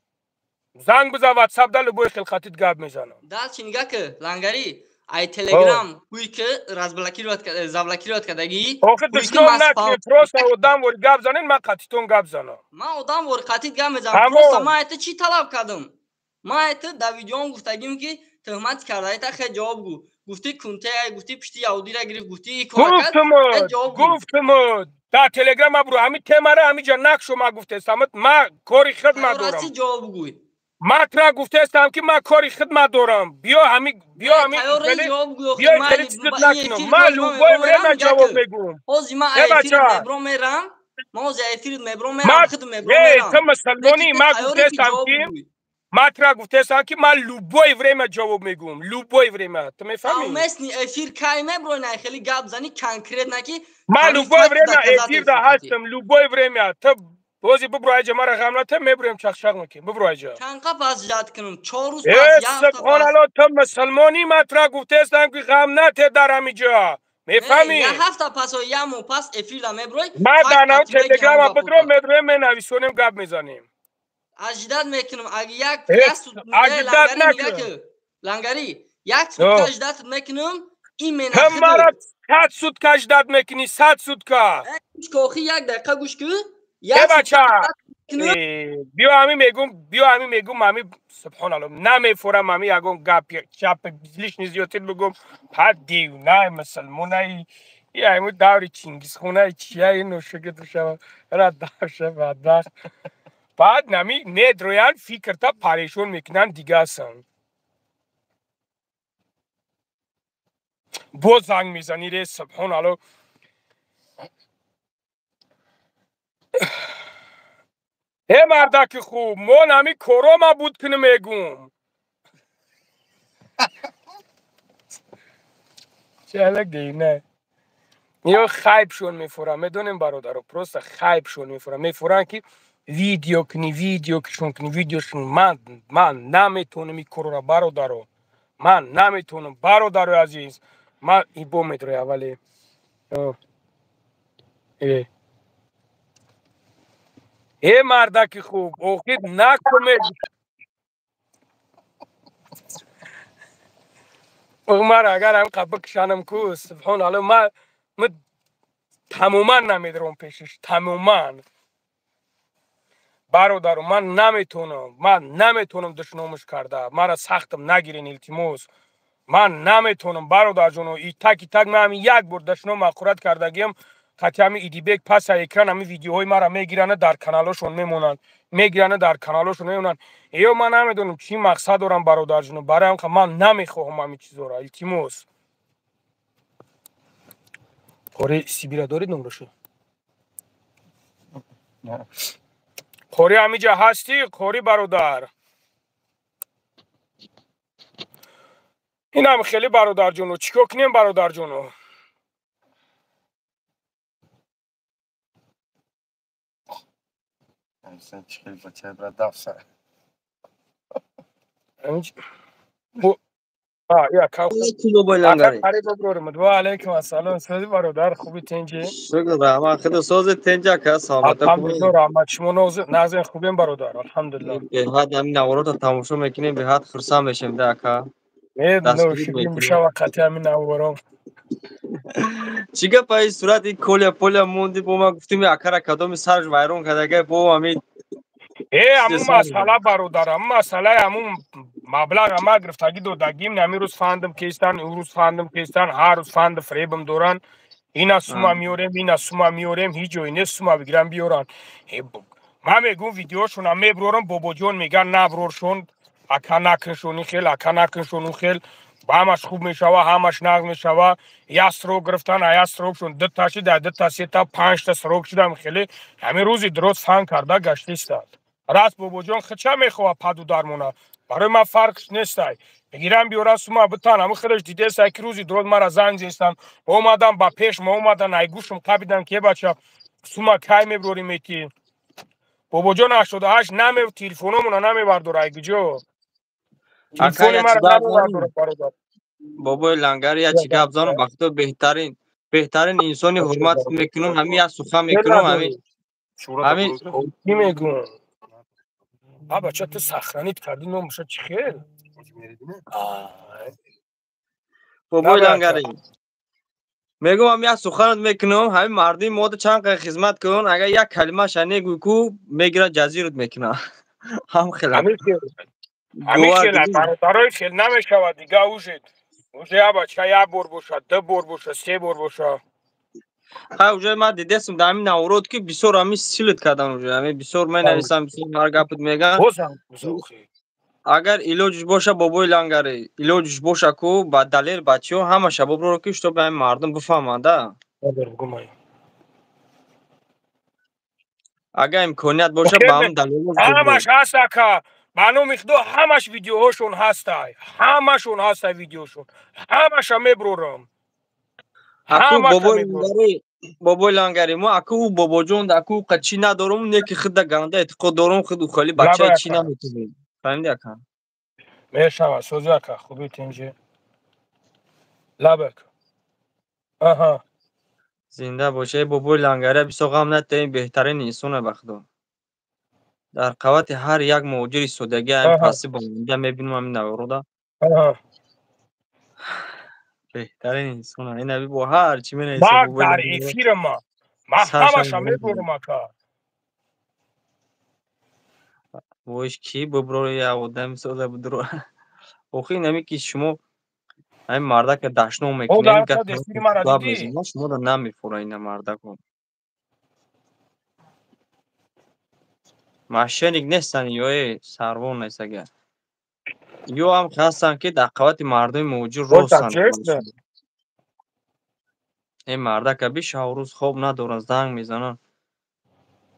زنگ بزن واتساپ دل بوی خلقاتیت گاب میزنم دال چی نگاه که لنگری ای تلگرام هوی که رازبلاکی رو زبلاکی رو کدگی آخه دشنام نکنه پروسا آدم ور گاب زنین من قطیتون گاب زنم ما آدم ور قطیت گاب میزنم پروسا ما ایت چی طلب کردم ما ایت در ویدیوم گفتگیم که تهمت کرده ایت خیلی جواب گو گفتی کنته گفتی پشتی یهودی را گرفت گفتی گفتم در تلگرام برو همین تمره همین جا نقشو ما گفته استم ما کاری خدمت دارم جواب گوی ما ترا گفته استم که ما کاری خدمت دارم بیا همین نکنم ما لوبای برم جواب میگم اوزی ما افیر مبرو میرم ما اوزی افیر مبرو میرم خدم مبرو میرم تو مسلمانی ما گفته استم که ما ترا گفته استم که ما لوبای برم جواب میگم لوبای برم تو میفهمی مسنی افیر کای مبرو نه خیلی گاب زنی کانکریت نکی ما لوبای برم افیر ده هستم لوبای برم تو بازی ببرای جمع را غمناته میبریم چخشق میکنیم ببرای جا چنقا پس جاد کنم 4 روز پس سبحان الله تو مسلمانی مطرح گفته استم که غمناته در همینجا میفهمی یه هفته پس و یه مو پس افریل میبروی ما دانم تلگرام بدرو میدرویم نویسونیم گپ میزنیم اجداد میکنم اگه یک پلاس لنگری میگه که لنگری یک سود اجداد میکنم این منخده تمارا 100 سود اجداد میکنی 100 سود کا کوخی یک دقیقه گوش که بیا همین میگم همین سبحان الله نمیفورم همین اگون گپ چپ لیش نیزیوتید بگم پد دیو نه مسلمونه یه همون دوری چینگیز خونه چیه این نوشگه تو شما را دارشه بدبخت بعد نمی ندرویان فکر تا پریشون میکنن دیگه هستن باز زنگ میزنی ره سبحان الله ای مردک خوب من همی کروما بود کنه میگم چهلک دیونه یا خیبشون میفورم میدونیم برادر رو پروست خیبشون میفورم که ویدیو کشون کنی ویدیوشون من نمیتونم این کرو را برادر رو من نمیتونم برادر رو عزیز من این بو میدروی اولی ای مردک خوب اوخید نکنه عمر اگر هم قبل کشانم کو سبحان الله من تماما نمیدرم پیشش تماما برادر من نمیتونم دشنامش کرده مرا سختم نگیرین التماس من نمیتونم برادر جون ای تک من یک بار دشنام مخورت کردگیم قطعا می ایدی بیگ پس اکران همین ویدیوهای مرا میگیرن در کانالشون میمونن ایو من نمیدونم چی مقصد دارم برادر جون برای هم من نمیخوام همین چیزا را التماس خوری سیبیرا دارید نمرشو خوری همینجا هستی خوری برادر این هم خیلی برادر جونو چیکار کنیم برادر جونو sen çıkıp bacaya biraz dafsa. یا کاو لنگری و علیکم السلام سازی برادر خوبی تنجی شکر رحمت خدا سوز تنجا که سلامت الحمدلله رحمت شما نازن خوبیم برادر الحمدلله به حد همین نوارات تماشا میکنیم به حد خرسان میشیم ده که نوشیدیم میشه وقتی همین نوارام چیگه پای صورت این کولیا موندی با ما گفتیم اکر کدام سرش وایرون کدگه با همین همون مسئله برادر همون مسئله همون مبلغ ما گرفتگی دادگیم نمی روز فاندم کیستن اون روز فاندم کیستن هر روز فاند فریبم دورن اینا سوما میوریم هیچ جایی نیست سوما بگیرم بیورن من میگم ویدیوشون هم میبرورم بابا جون میگن نبرورشون اکا نکنشون خیل اکا نکنشون خیل با همش خوب میشوه همش نقل میشوه یا سروک گرفتن یا سروک شون دو تاشی در دو تا سی تا 5 تا سروک شدم خیلی همین روزی درست فهم کرده گشتی استاد راست بابا جون خچه میخواه پدو درمونه برای من فرقش نیستای بگیرم بیورم سوما بتان همون خودش دیده است که روزی درست مرا زنگ زیستن اومدم با پیش ما اومدن ایگوشم قبیدن که بچه سوما کای میبروری میتی بابا جان 88 نمی تلفنمون نمی برداره ایگجو اکا تلفن یا مرا چی نمی گپ برداره زنم برادر بابای لنگر یا چی گپ زنم وقتا بهترین انسانی حرمت میکنم همین از سخن میکنم همین همین کی میگم بچه تو سخرانیت کردی نمیشه چی خیل بابای لنگری میگم همین از سخنت میکنم همین مردی مود چند قیق خدمت کن اگر یک کلمه شنیگو کو میگیره جزیرت میکنه هم خیلی همین خیلی برادرای خیل نمیشود دیگه اوجید اوجه بچه یک بار باشه 2 بار باشه 3 بار باشه اوجه ما دیدستم در همین نورود که بسیار همین سیلت کردن اوجه همین بسیار من نویسم بسیار هر گپت میگن اگر ایلوجش باشه بابای لنگری ایلوجش باشه کو با دلیل بچه ها همه شباب رو که تو به مردم بفهمنده اگر امکانیت باشه با هم دلیل همش هست که بانو میخدو همش ویدیوهاشون هسته همشون هسته ویدیوشون همش میبرورم اکو بابای لنگری ما اکو بابا جون اکو قچی ندارم نه که خود گنده اعتقاد دارم خود خالی بچه چی نمیتونیم فهمیدی اکا میشم سوزی اکا خوبی تینجی لبک آها زنده باشه بابای لنگری بسیار غم نده بهترین انسانه بخدا در قوت هر یک موجود سودگی هم پسی بانده میبینم همین نوروده بهترین انسانه این نبی با هر چی می نیسه ما بابای در لنگری افیر ما همش میبرورم اکا وایش کی ببرو یا آدم سوزه بدرو اوخی نمی که شما این مرده که دشنو میکنه این که کلاب میزنه شما رو نمیفوره این مرده کن ماشینیک نیستن یا سروان نیست اگر یا هم خواستن که در قوات مردم موجود روستن این مرده که بیش روز خواب ندارن زنگ میزنن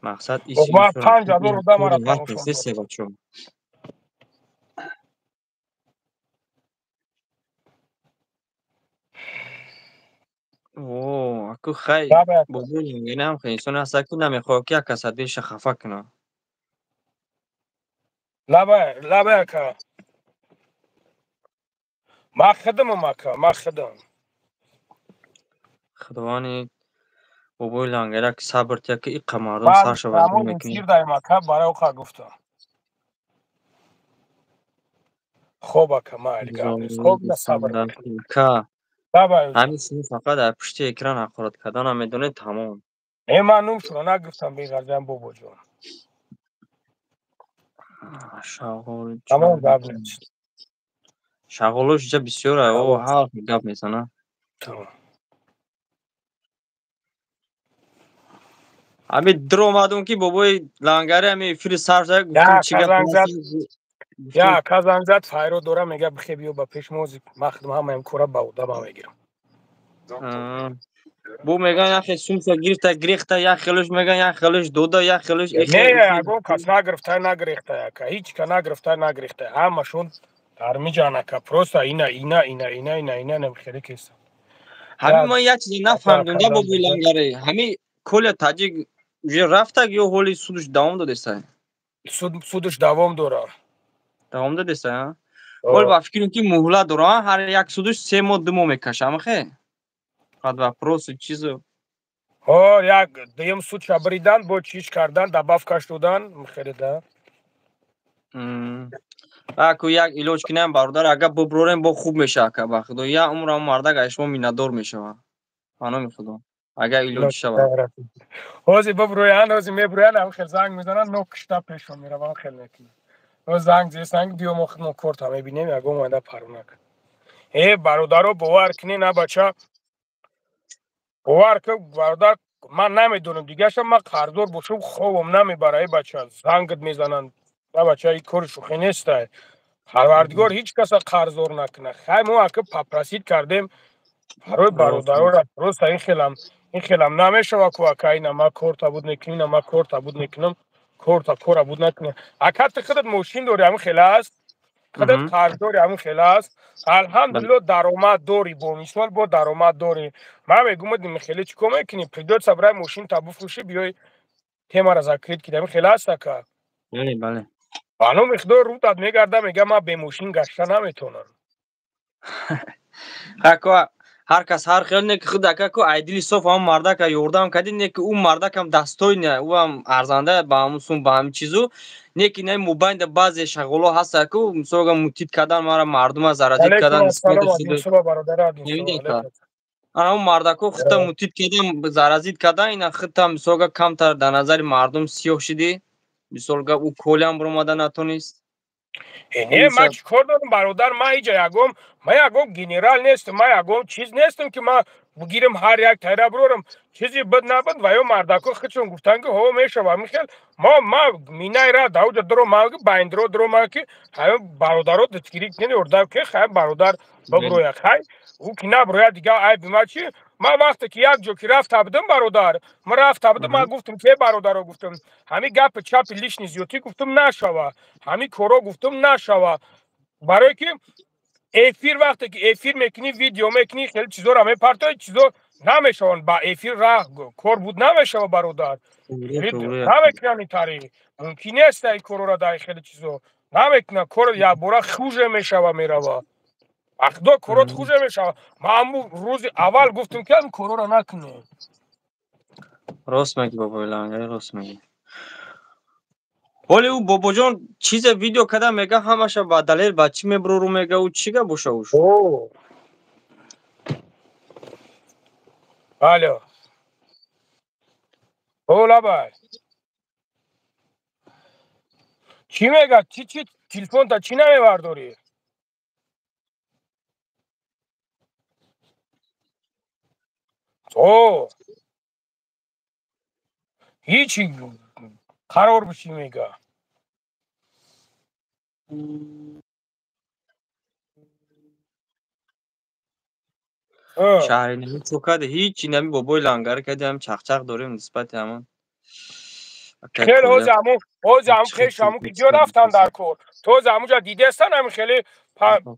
مقصد ایسی ما 5000 رو دم را تماشا اوه اکو خی بزرگ این هم خیلی انسان هست که نمیخواه که کسی دیش خفه کنه لبه اکا ما خدمم اکا ما خدم خدوانی بابای لنگره که صبر تیا که ایقا مردم سرش وزن میکنی من دایم اکا برای اوخا گفتم خوب اکا ما الگامیز خوب نصبر که همین سنی فقط در پشت اکران حقارت کردن هم میدونه تمام من نوم شروع نگفتم بیغرزم بابا جون شغالوش جا بسیاره او حال گپ میزنه همین در اومدون که بابای لنگره همین فیل سر زد گفتم چی گپ یا کازان زد فایرو دورا میگه بخی بیو با پیش موزیک مخدم هم کورا باودا با میگیرم بو میگن یا خیلی سومسا گریخته یا خیلوش میگن یا خیلوش دودا یا خیلوش نه اگه کس نگرفته که هیچ که نگرفته همشون ارمی جانه که پروستا اینا نمیخیره کیست همین ما یک چیزی نفهمیدم دا بابای لنگره همین کل تاجیک رفته یا حالی سودش دوام داده سه سودش دوام داده سه ولی با فکرم که مهلت داره هر یک سودش 3 ماه 2 ماه میکشه مخه قد و پروس چیزو یک دیم سود شبریدن با چیز کردن دباف کشتودن میخریده اکو یک ایلوچ کنیم برادر اگه ببروریم با خوب میشه که بخدا یا عمر مرده گشما میندار میشه آنو میخوام اگه ایلوچ شود هازی ببرویان هازی میبرویان هم خیلی زنگ میزنن نو کشتا پیشون میره من خیلی نکنه و زنگ دیو مخدم کرد هم میبینیم یا گم ویده پرونک برادرو باور کنی نه بچه باور که برادر من نمیدونم دیگه شم من قرضور باشم خوبم نمیبره بچه زنگت میزنن نه بچه این کار شوخی نیست پروردگار هیچ کس قرضور نکنه خیلی ما که پاپرسید کردیم برای برادرو را درست این خیلم نمیشه که اینا ما کورتا بود نکنیم ما کورتا بود نکنم کورا بود نکنیم اکت خودت موشین داری همون خیلی است خودت قرض داری همون خیلی است الحمدلله درآمد داری با مثال با درآمد داری من میگم خیلی چیکار میکنی پریدوت صبرای موشین تا بفروشی بیای تما را ذکرت کردم خیلی است که بله خانم مقدار رو داد میگرده میگه ما به موشین گشته نمیتونم اکو هر کس هر خیال نه که خود اکو ایدیل صاف هم مرده که یوردم کردی نه که اون مرده کم دستوی نه او هم ارزنده با همون سون با هم چیزو نه که نه موبایل بعضی شغلا هست که مثلا موتیت کردن مرا مردم زرازیت علیکم کردن نسبت السلام خود علیکم برادر علیکم انا اون مردکو خودم موتیت کردم زرازیت کردن اینا خودم مثلا کم تر در نظر مردم سیاه شدی مثلا او کلی هم برآمده نتونست نه ما چیکار دارم برادر ما اینجا یکم گنرال نیستم ما یکم چیز نیستم که ما بگیرم هر یک تایره برورم چیزی بد نبود و یا مردکو خودشون گفتن که هو میشه و میخیل ما مینای را داوجا درو ما که بایندرو درو ما که های برادرو دستگیری کنی اردا که خیلی برادر ببرویا خیلی او که نبرویا دیگه ای بیما چی ما وقتی که یک جو که رفت بودم برادر ما رفت بودم ما گفتم که برادرو گفتم همین گپ چپ لیش نیزیوتی گفتم نشوا همین کورو گفتم نشوا برای که افیر وقتی که افیر میکنی ویدیو میکنی خیلی چیزا را میپرتای چیزا نمیشون با افیر راه کور بود نمیشه برادر نمیکنی تاری ممکن نیست ای کورو را دای خیلی چیزا نمیکنه کور یا برا خوجه میشه و میره اخدا کورت خوجه میشه ما هم روز اول گفتم که این کورو را نکنه راست میگی بابا لنگری راست میگی ولی او بابا جان چیز ویدیو کده میگه همش با دلیل با چی میبرو رو میگه او چیگه باشه اوش الو اولا بای چی میگه چی تلفن تا چی نمیبرداری او هیچی قرار بشی میگه شهری نمی چوکده هیچی نمی بابای لنگر کده هم چخچخ داریم نسبت همون خیلی او زمون پیش همون که دیو رفتن در کور تو زمون جا دیده استن همین خیلی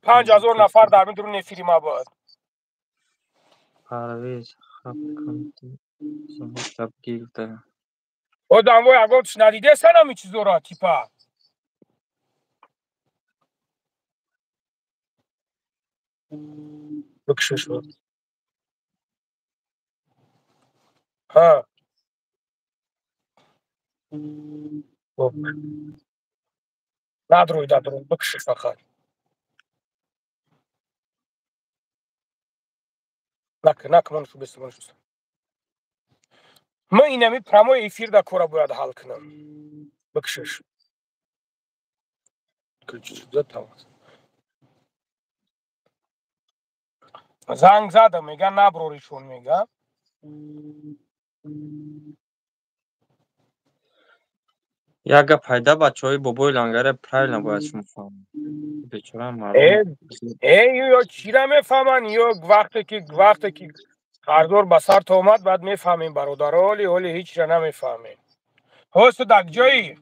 5000 نفر در من درون نفیری ما بود پرویز خب کنتی گیرده او زمون اگه توش ندیده استن همین چیزو را تیپا بکشه شد ها ندروی بکشه فقط نک منشو بست منشو من اینمی پرامو افیر دا کورا باید حل کنم بکشش زنگ زده میگه نبروریشون میگه یا گپ پیدا بچهای بابای لنگر پرایل نباید شما فهم بیچاره مردم یا چی را میفهمن یا وقتی که خردور بسر تا اومد بعد میفهمیم برادر ولی هیچ را نمیفهمیم هست دک جایی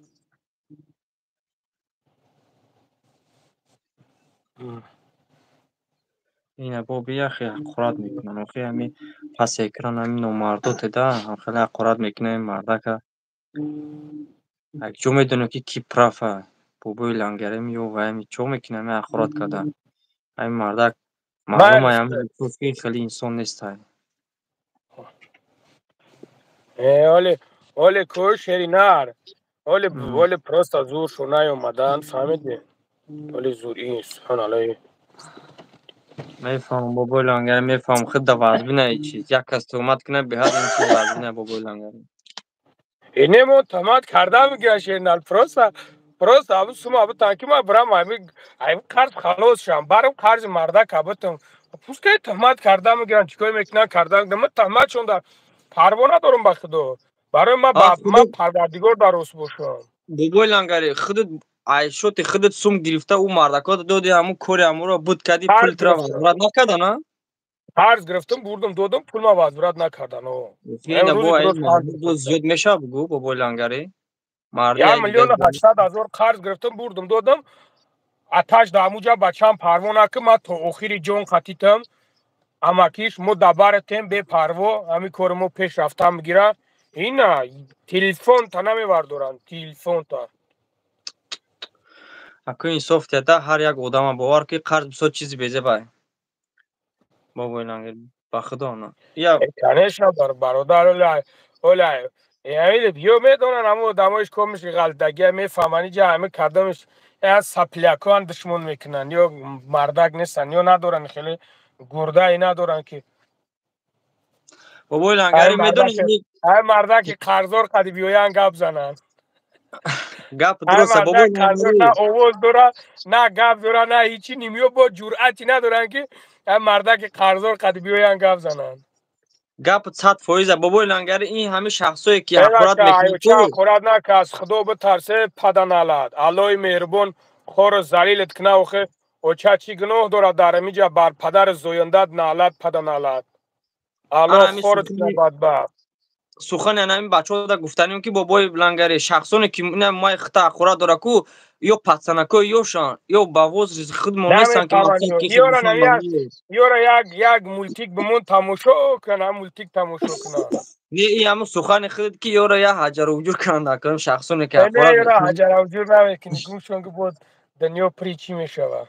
اینه بابی اخی حقورت میکنن اخی همین پس اکران همین نومردو تده خیلی حقورت میکنه این مرده که جو میدونه که کی پرافه بابای لنگره میو و همین چو میکنه همین حقورت کده همین مرده معلومه همین که خیلی انسان نیست ولی کوش هرینار ولی پرست زور شونای اومدن فهمیدی ولی زور این سخن علی میفهم بابای لنگره میفهم خود دا وزبینه ای چیز یک کس تومت کنه به هر این چیز وزبینه بابای لنگره اینه ما تمات کرده میگه شیرنال پروست ابو سوما ابو تاکی ما برام ای قرض خلاص شم برام قرض مرده کبتم پوس که تمات کرده میگن چیکار میکنن کردن من تمات شوندم پروانه دارم بخدو برای ما پروردگار درست باشم بابای لنگره خودت عیشوت خودت سوم گرفته او مردکات دادی همون کوری همون رو بود کردی پول ترا وزورت نکرده نه؟ قرض گرفتم بردم دادم پول ما وزورت نکردن اینه با این مرد زیاد میشه بگو بابای لنگره 1,800,000 قرض گرفتم بردم دادم آتش داموجا بچم پروانه که ما تو اخیری جون خطیتم اماکیش مو دبر تیم به پرو همین کارمو پیش رفتم میگیره اینا تلفن تا نمیبردارن تلفن تا اكو انصاف تدا هر یک آدم باور که قرض بسات چیزی بیزه بای بابا لنگر بخدا نه یا کنش نداره برادر اولای یعنی بیو میدونن همه آدمایش کمش غلطگی میفهمن جا همه کردمش از سپلیکان دشمن میکنن یا مردک نیستن یا ندارن خیلی گرده ای ندارن که بابا لنگر میدونی های مردک قرضار قدی بیوین گپ زنن گپ درسته بابا لنگر نه آواز داره نه گپ داره نه هیچی نیمیو با جرأتی ندارن که های مردک قرضار قدی بیوین گپ زنن گپ 100% بابا لنگر این همه شخصایی که حقارت میکنن چه حقارت نکه از خدا بترسه پدن الاد الهی مهربان خور زلیلت کنه اوخه و چی گناه داره در میجا بر پدر زویندت نالد پدن الاد الله خورت بدبخت سخن همین بچه‌ها دا گفتنیم که بابای لنگری شخصانی که ما خطا حقارت داره کو یا پسنکو یوشان یا باوز خود مومیسن که مقصد کی یورا یک مولتیک بمون تماشا کنه مولتیک تماشا کنه نه این همون سخن خود که یورا یا حجر وجود کنه کنم شخصانی که نه یورا حجر وجود نمیکنه گوشون که بود دنیا پریچی میشوه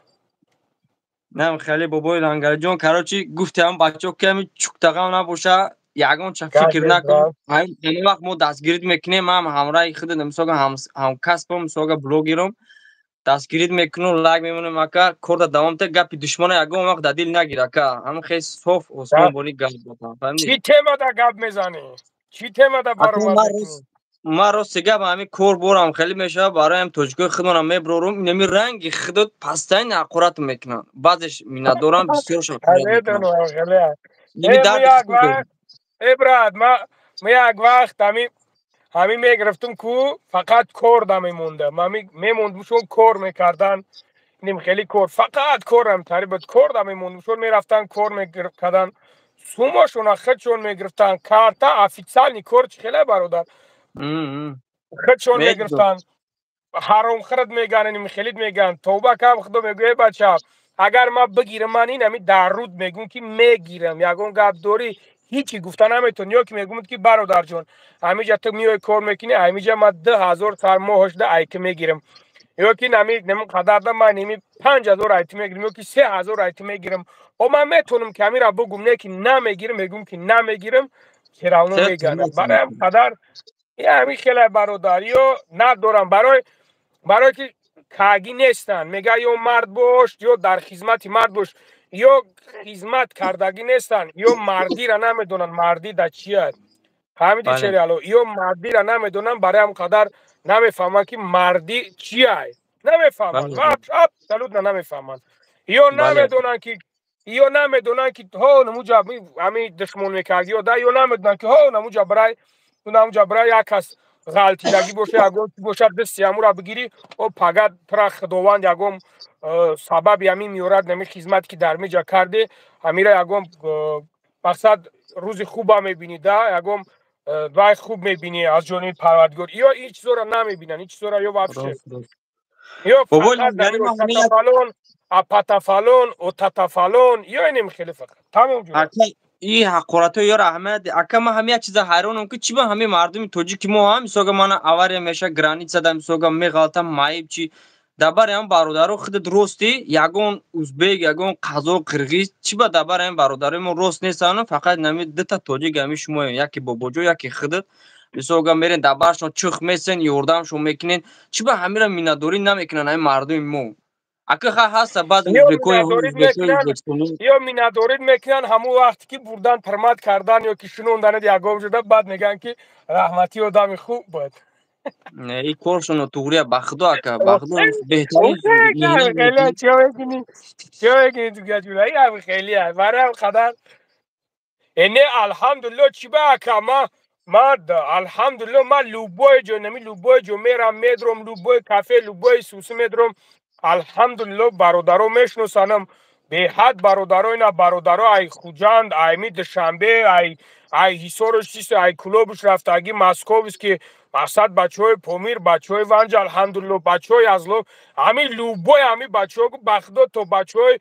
نه خیلی بابای لنگری جون کراچی گفتم بچه‌ها که همین چوکتاقم نباشه یگان چه فکر نکن همین وقت ما دستگیرید میکنیم هم همراه خود نمیساگم هم کسبم میساگم بلوگیرم دستگیرید میکنم لایک میمونم اکا کورد دوام ته گپی دشمن یگان وقت دلیل نگیره که همین خیلی صاف عثمان بونی گپ بودم چی تما دا گپ میزنی چی تما دا برام ما راست گپ همین کور برام خیلی میشه برایم توجگو خودم میبرم نمی رنگ خودت پستین حقارت میکنن بعدش میندارم بسیار شکر ابراد ما یک وقت همین میگرفتم کو فقط کور دا میمونده ما میموندم چون کور میکردن نیم خیلی کور فقط کورم تریبت کور دا میموندم چون میرفتن کور میکردن سوماشون خودشون میگرفتن کارتا افیسال نی کور خیلی برادر خودشون میگرفتن حرام خرد میگن نیم خیلی میگن توبه کم خدا میگه بچه اگر ما بگیرم من این همی در رود میگم که میگیرم یگون گپ دوری هیچی گفتن نمیتون یا که میگم که برادر جون همیجا تو میای کار میکنی همیجا ما 10,000 سر ماهش ده ایتم میگیرم یا که نمی قدر ده من نمی 5,000 ایتم میگیرم یا که 3,000 ایتم میگیرم و من میتونم کمی را بگم نه که نمیگیرم میگم که نمیگیرم چراونو میگن برای قدر یعنی خیلی برادری و ندارم برای که کاگی نیستن میگه یا مرد باش یا در خدمت مرد باش یا خدمت کردگی نیستن یا مردی را نمیدونن مردی در چیه فهمیدی چرا الو یا مردی را نمیدونن برای هم قدر نمیفهمن که مردی چیه نمیفهمن absolut نمیفهمن یا نمیدونن که ها نموجا همین دشمن میکردی یا ده یا نمیدونن که ها نموجا برای یک کس غلطی دگی باشه اگه باشه دستی همو را بگیری و فقط پر خداوند یگم سبب همین میورد نمی خدمت که در میجا کرده همین را یگم مقصد روز خوب هم میبینی ده یگم وای خوب میبینی از جانب پروردگار یا هیچ چیزا را نمیبینن هیچ چیزا را یا وابشه یا فقط در تتفالون اپتفالون و تتفالون یا اینم خیلی فقط تمام جون این حقارت یا رحمت اکم همه چیزا حیرانم که چی با همه مردم توجی که ما هم میسوگم من اواری میشه گرانیت زدم میسوگم میغلطم مایب چی دبر هم برادرو خود درستی یگون ازبک یگون قزاق قرغیز چی با دبر هم برادر ما راست نیستن فقط نمی دتا توجی گمی شما یکی باباجو یکی خودت میسوگم میرین دبرشون چخ میسن یوردمشون میکنین چی با همه را مینداری نمیکنن همه مردم ما اگه هست بعض ازبکای یا میندارید میکنن همون وقتی که بردن پرمات کردن یا که شنوندن یگام شده بعد میگن که رحمتی آدم خوب بود نه این کارشون توریه بخدا که بخدا بهترین چه بگینی تو گجوله این خیلی هست برای قدر اینه الحمدلله چی با که ما الحمدلله ما لوبای جو نمی لوبای جو میرم میدرم لوبای کافه لوبای سوسی میدرم الحمدلله برادرو میشناسنم به حد برادرو اینا برادرو ای خوجند ای می دشنبه ای حسارش چیست ای کلوبش رفتگی مسکوویست که مقصد بچهای پومیر بچهای ونج الحمدلله بچهای ازلو همین لوبای همین بچهای بخدا تو بچهای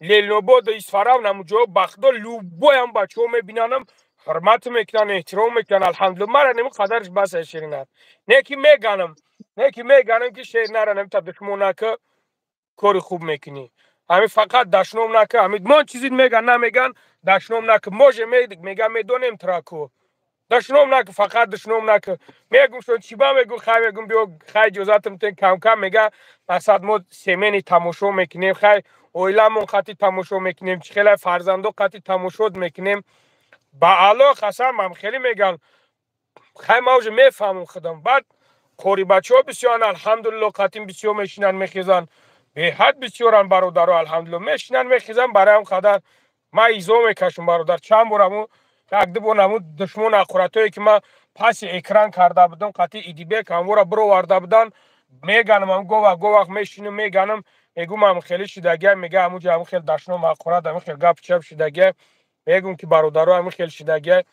لیلنوباد اسفرام نموجا بخدا لوبای هم بچه‌ها میبیننم حرمت میکنن احترام میکنن الحمدلله مرا نمی قدرش بس شیرینه نیکی میگنم که شیرینه را نمی دشمن که کار خوب میکنی همین فقط دشنوم نکه همین من چیزی میگن نمیگن دشنوم نکه موجه میگن میدونیم تراکو دشنوم نکه فقط دشنوم نکه میگم شد چی با میگم خیلی میگم بیا خیلی جزاتم تن کم میگه مثلا ما سیمینی تماشا میکنیم خیلی اویلمون قطعی تماشا میکنیم خیلی فرزندو قطعی تماشا میکنیم با الله قسم هم خیلی میگن خیلی موج میفهمم خودم بعد کوری بچه ها بسیار الحمدلله قطعی بسیار میشینن میخیزن به حد بسیارن برادرها الحمدلله میشینن میخیزن برای هم قدر ما ایزا میکشم برادر چند بارمو یک دو بارمو دشمن اخورتایی که ما پس اکران کرده بودم قطعی ایدیبه که همورا برو ورده بودن میگنم هم گوه میشینم میگنم میگم هم خیلی شدگه میگه همونجا همون خیلی دشنم اخورت همون خیلی گپ چپ شدگه میگم که برادرها همون خیلی شدگه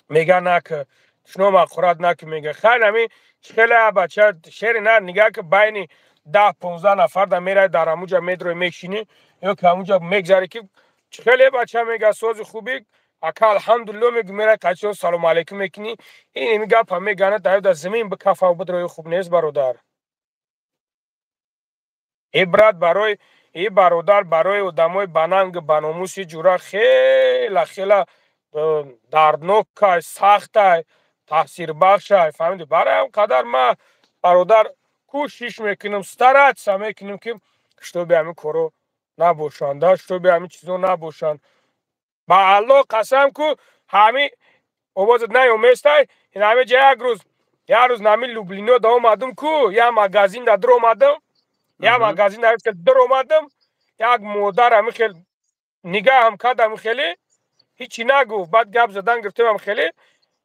میگه نه که شنو ما خورد نه که میگه خیلی همی خیلی بچه شیر نه نگه که بین 10-15 نفر در میره در همونجا میدروی میشینی یا که همونجا میگذاره که خیلی بچه میگه سوز خوبی اکا الحمدلله میگه میره کچه سلام علیکم میکنی این میگه پا میگه نه در زمین به کفه و بدروی خوب نیست برادر عبرت برای ای برادر برای آدمای بننگ بناموسی جورا خیلی دردناک سخت تاثیر بخش فهمیدی برای هم قدر ما برادر کوشش میکنم استرات میکنم که شتو به همین کارو نباشند شتو به همین چیزو نباشند با الله قسم کو همین آواز نیومسته این همه جا یک روز نمی لوبلینو دا اومدم کو یا مگازین در در اومدم یا مگازین در اومدم یک مادر همین خیلی نگاه هم کرد همین خیلی هیچی نگو بعد گپ زدن گفتم خیلی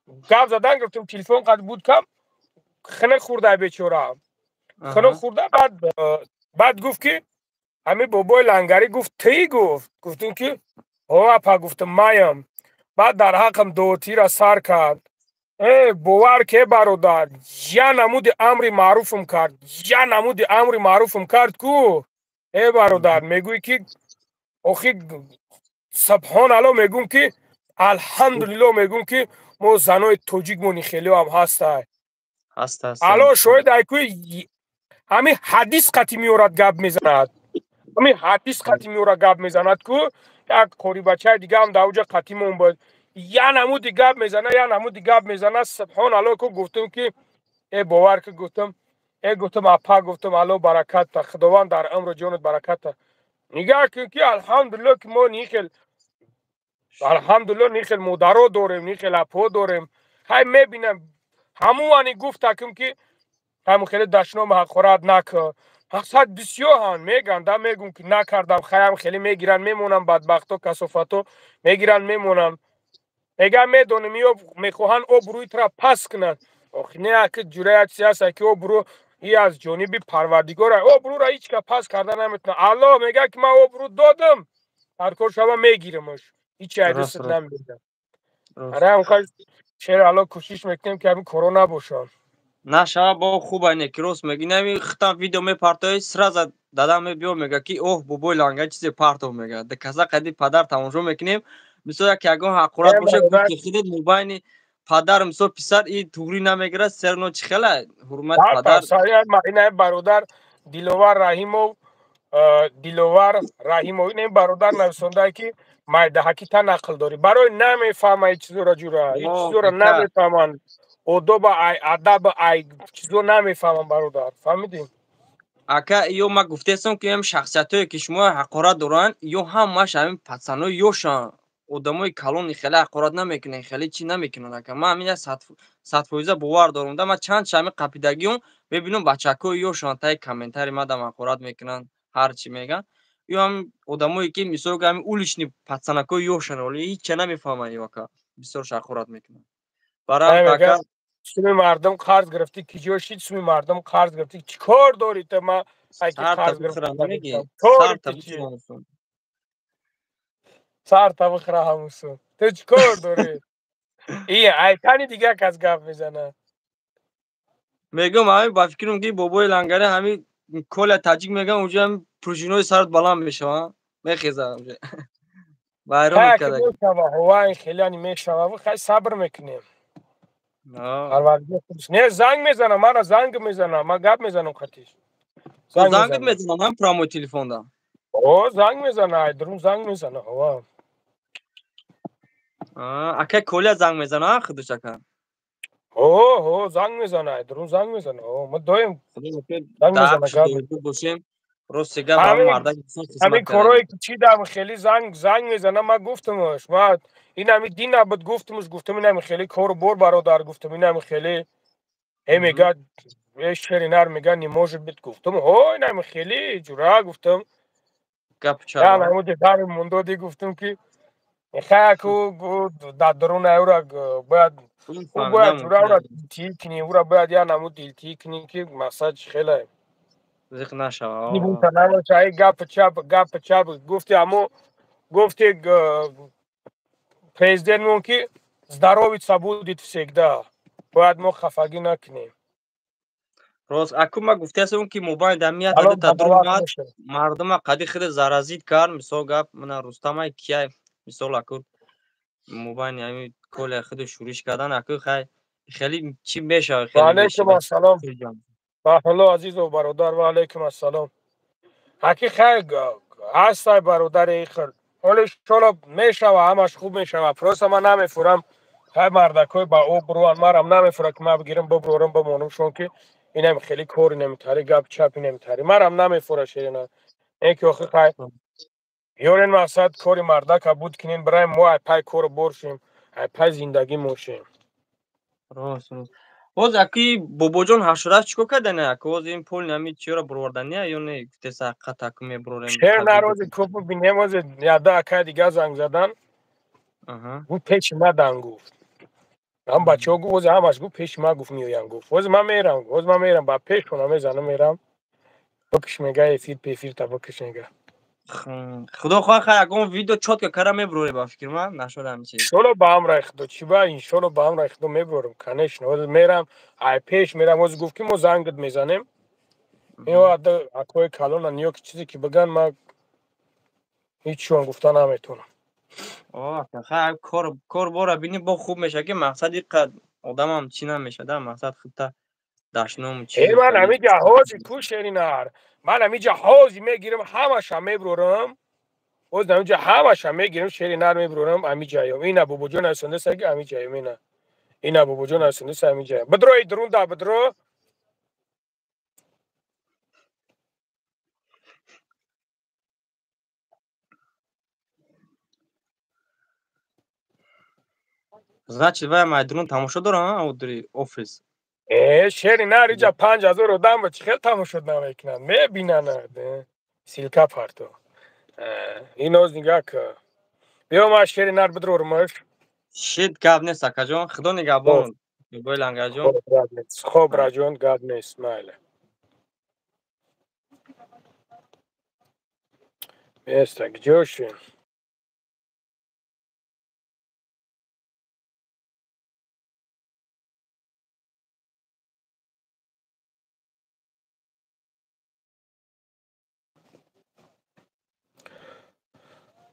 گپ زدن گفتم تلفن قد بود کم خنک خورده بیچاره خنک خورده بعد گفت که همین بابای لنگری گفت تی گفتم که اپا گفتم مایم بعد در حقم دوتی را سر کرد باور که برادر یا نمود امر معروفم کرد کو برادر میگوی که آخی سبحان الله میگم که الحمدلله میگم که ما زنای توجیک مونی خیلی هم هسته الان شاید ایکوی همین حدیث قطعی میورد گب میزند که یک کوری بچه دیگه هم در اوجه قطعی مون بود یا نمودی گب میزنه سبحان الله که گفتم که باور که گفتم اپا گفتم الله برکت خداوند در عمر جانت برکت نگاه که الحمدلله که ما نیخل الحمدلله مدارو داریم نیخل اپا داریم های میبینم هموانی گفت تکم که همون خیلی دشنام حق خورد نکه مقصد بسیار هم میگن دا میگم که نکردم خیلی خیلی میگیرن میمونم بدبختو کسوفتو میگیرن میمونم میگن میدونم میخواهن آبروی را پس کنن آخی نه که جوره سیاسه که آبرو ای از جانبی پروردگار آبرو را هیچ که پس کردن نمیتونه الله میگه که من آبرو دادم هر کار شما میگیرمش هیچ عدست نمیدن اره همکار شیر الله کوشش میکنیم که همین کرونا باشن نه شما با خوبه نکروس میگی نمی ختم ویدیو میپرتای سراز دادم بیو میگه کی اوه بوبوی لانگا چیزی پرتو میگه ده کسا قدی پدر تماشا میکنیم مثلا که اگه حقورت باشه که خودت موبایل پدر مثلا پسر این توری نمیگیره سرنو چخله حرمت پدر این برادر دیلوار رحیمو این برادر نویسنده که مایده حکیتا نقل داری برای نمیفهمه چیزو را جوره هیچ چیزو را نمیفهمن ادب ادب چیزو نمیفهمن برادر فهمیدین اکا یو ما گفتم که هم شخصیتایی که شما حقارت دارن یو هم ماش همین پسنو یوشان آدمای کلون خیلی حقارت نمیکنن خیلی چی نمیکنن اکا ما همین 100% باور دارم ما چند شمی قپیدگیون ببینم بچه‌ها یوشان تای کامنتاری ما دم حقارت میکنن هر چی میگن یو هم آدمایی که مثلا همین اولشنی پسنکو یوشان ولی هیچ چی نمیفهمن یو اکا بسیار حقارت میکنن برام تاکا سومی مردم قرض گرفتی کی جوشید سومی مردم قرض گرفتی چیکار داری تو ما اگه قرض گرفتی سر تا بخره هموسون تو چیکار داری ای تانی دیگه کس گپ میزنه میگم همین با فکرم که بابای لنگره همین کل تاجیک میگم اونجا هم پروژینوی سرت بالا میشه میخیزه اونجا байром که کرد میشوه هوا این خیلی میشوه و خیلی صبر میکنیم نه زنگ میزنم مرا زنگ میزنم ما گپ میزنم خطیش زنگ میزنم من پرامو تلفن دارم او زنگ میزنه درون زنگ میزنه هوا اکه کلی زنگ میزنه خودش اکه او زنگ میزنه درون زنگ میزنه او ما دویم زنگ میزنه گپ باشیم روز سیگا با مردا همین کارایی که چی دام خیلی زنگ میزنه ما گفتمش ما این همین دین نبود گفتم این همین خیلی کار بر برادر گفتم این همین خیلی میگه شرینار میگه نمیشه بیت گفتم این همین خیلی جورا گفتم گپ چرا نه مودی دارم موندو دی گفتم که خاکو در درون اورا باید او باید جورا تیکنی اورا باید یا نمود دیل تیکنی که مساج خیلی زیخ نشوه نیبون تنها چای گپ چپ گفتی امو گفتی президентмон ки здоровиться будет всегда باید ما خفگی نکنیم روز اكو ما گفتم که موبایل دمیات هده تدرون مردم قدی خیلی زرازید کار مثال گپ من رستمای کیای مثال اكو موبایل یعنی کل خود شورش کردن اكو خیلی چی میشه خیلی بشه علیکم السلام بله عزیز و برادر و علیکم السلام حقی خیلی هستای برادر ایخر حالا شالا میشوه همش خوب میشوه پروس ما نمیفورم های مردکای با او بروان مرم نمیفوره که ما بگیرم ببرورم بمانم شون که اینم خیلی کاری نمیتاری گپ چپی نمیتاری مرم نمیفوره شیرینه این که آخه خیلی یورین مقصد کاری مردک بود کنین برای ما پای کار برشیم پای زندگی موشیم راست باز اکی باباجان حشرات چیکار کردن اکی باز این پول نمی چرا بروردنیه یا نه گفته قط اکی میبروریم شهر نروزی کوپو بینیم از یاده اکی دیگه زنگ زدن گفت پیش ما دن گفت هم بچه ها گفت همش گفت پیش ما گفت میویم گفت وز من میرم با پیش کنم میزنم میرم بکش میگه فیر تا بکش میگه خدا خواه خیلی اگه ویدیو چوت که کرم میبروری با فکر من نشده همچین شلو با هم ریخت چی با این شلو با هم ریخت میبرم کنش نه میرم ای پیش میرم وز گفت که ما زنگت میزنیم این وقت اکوی کالون نیو که چیزی که بگن ما هیچ چون گفتن نمیتونم خیلی کار باره بینی با خوب میشه که مقصدی قد آدم هم چی نمیشه ده مقصد خودتا داشنم چیزی من همی جهازی کوشرینار من همی جهازی میگیرم همش هم میبرم وز همی همش هم میگیرم شرینار میبرم همی جایم اینا بابا جون اسنده سگ همی جایم اینا بابا جون اسنده سگ همی جایم بدرو درون دا بدرو значит вай майдрун тамошо дорам аудри офис شرینار اینجا 5000 آدم با چخیل تماشا نمیکنن میبینن سیلکا پارتو این از نگاه که بیا ما شرینار بدرورمش شید گاب نیست اکاجون خدا نگهبان بای لنگاجون خوب راجون گاب نیست ماله میسته گجوشین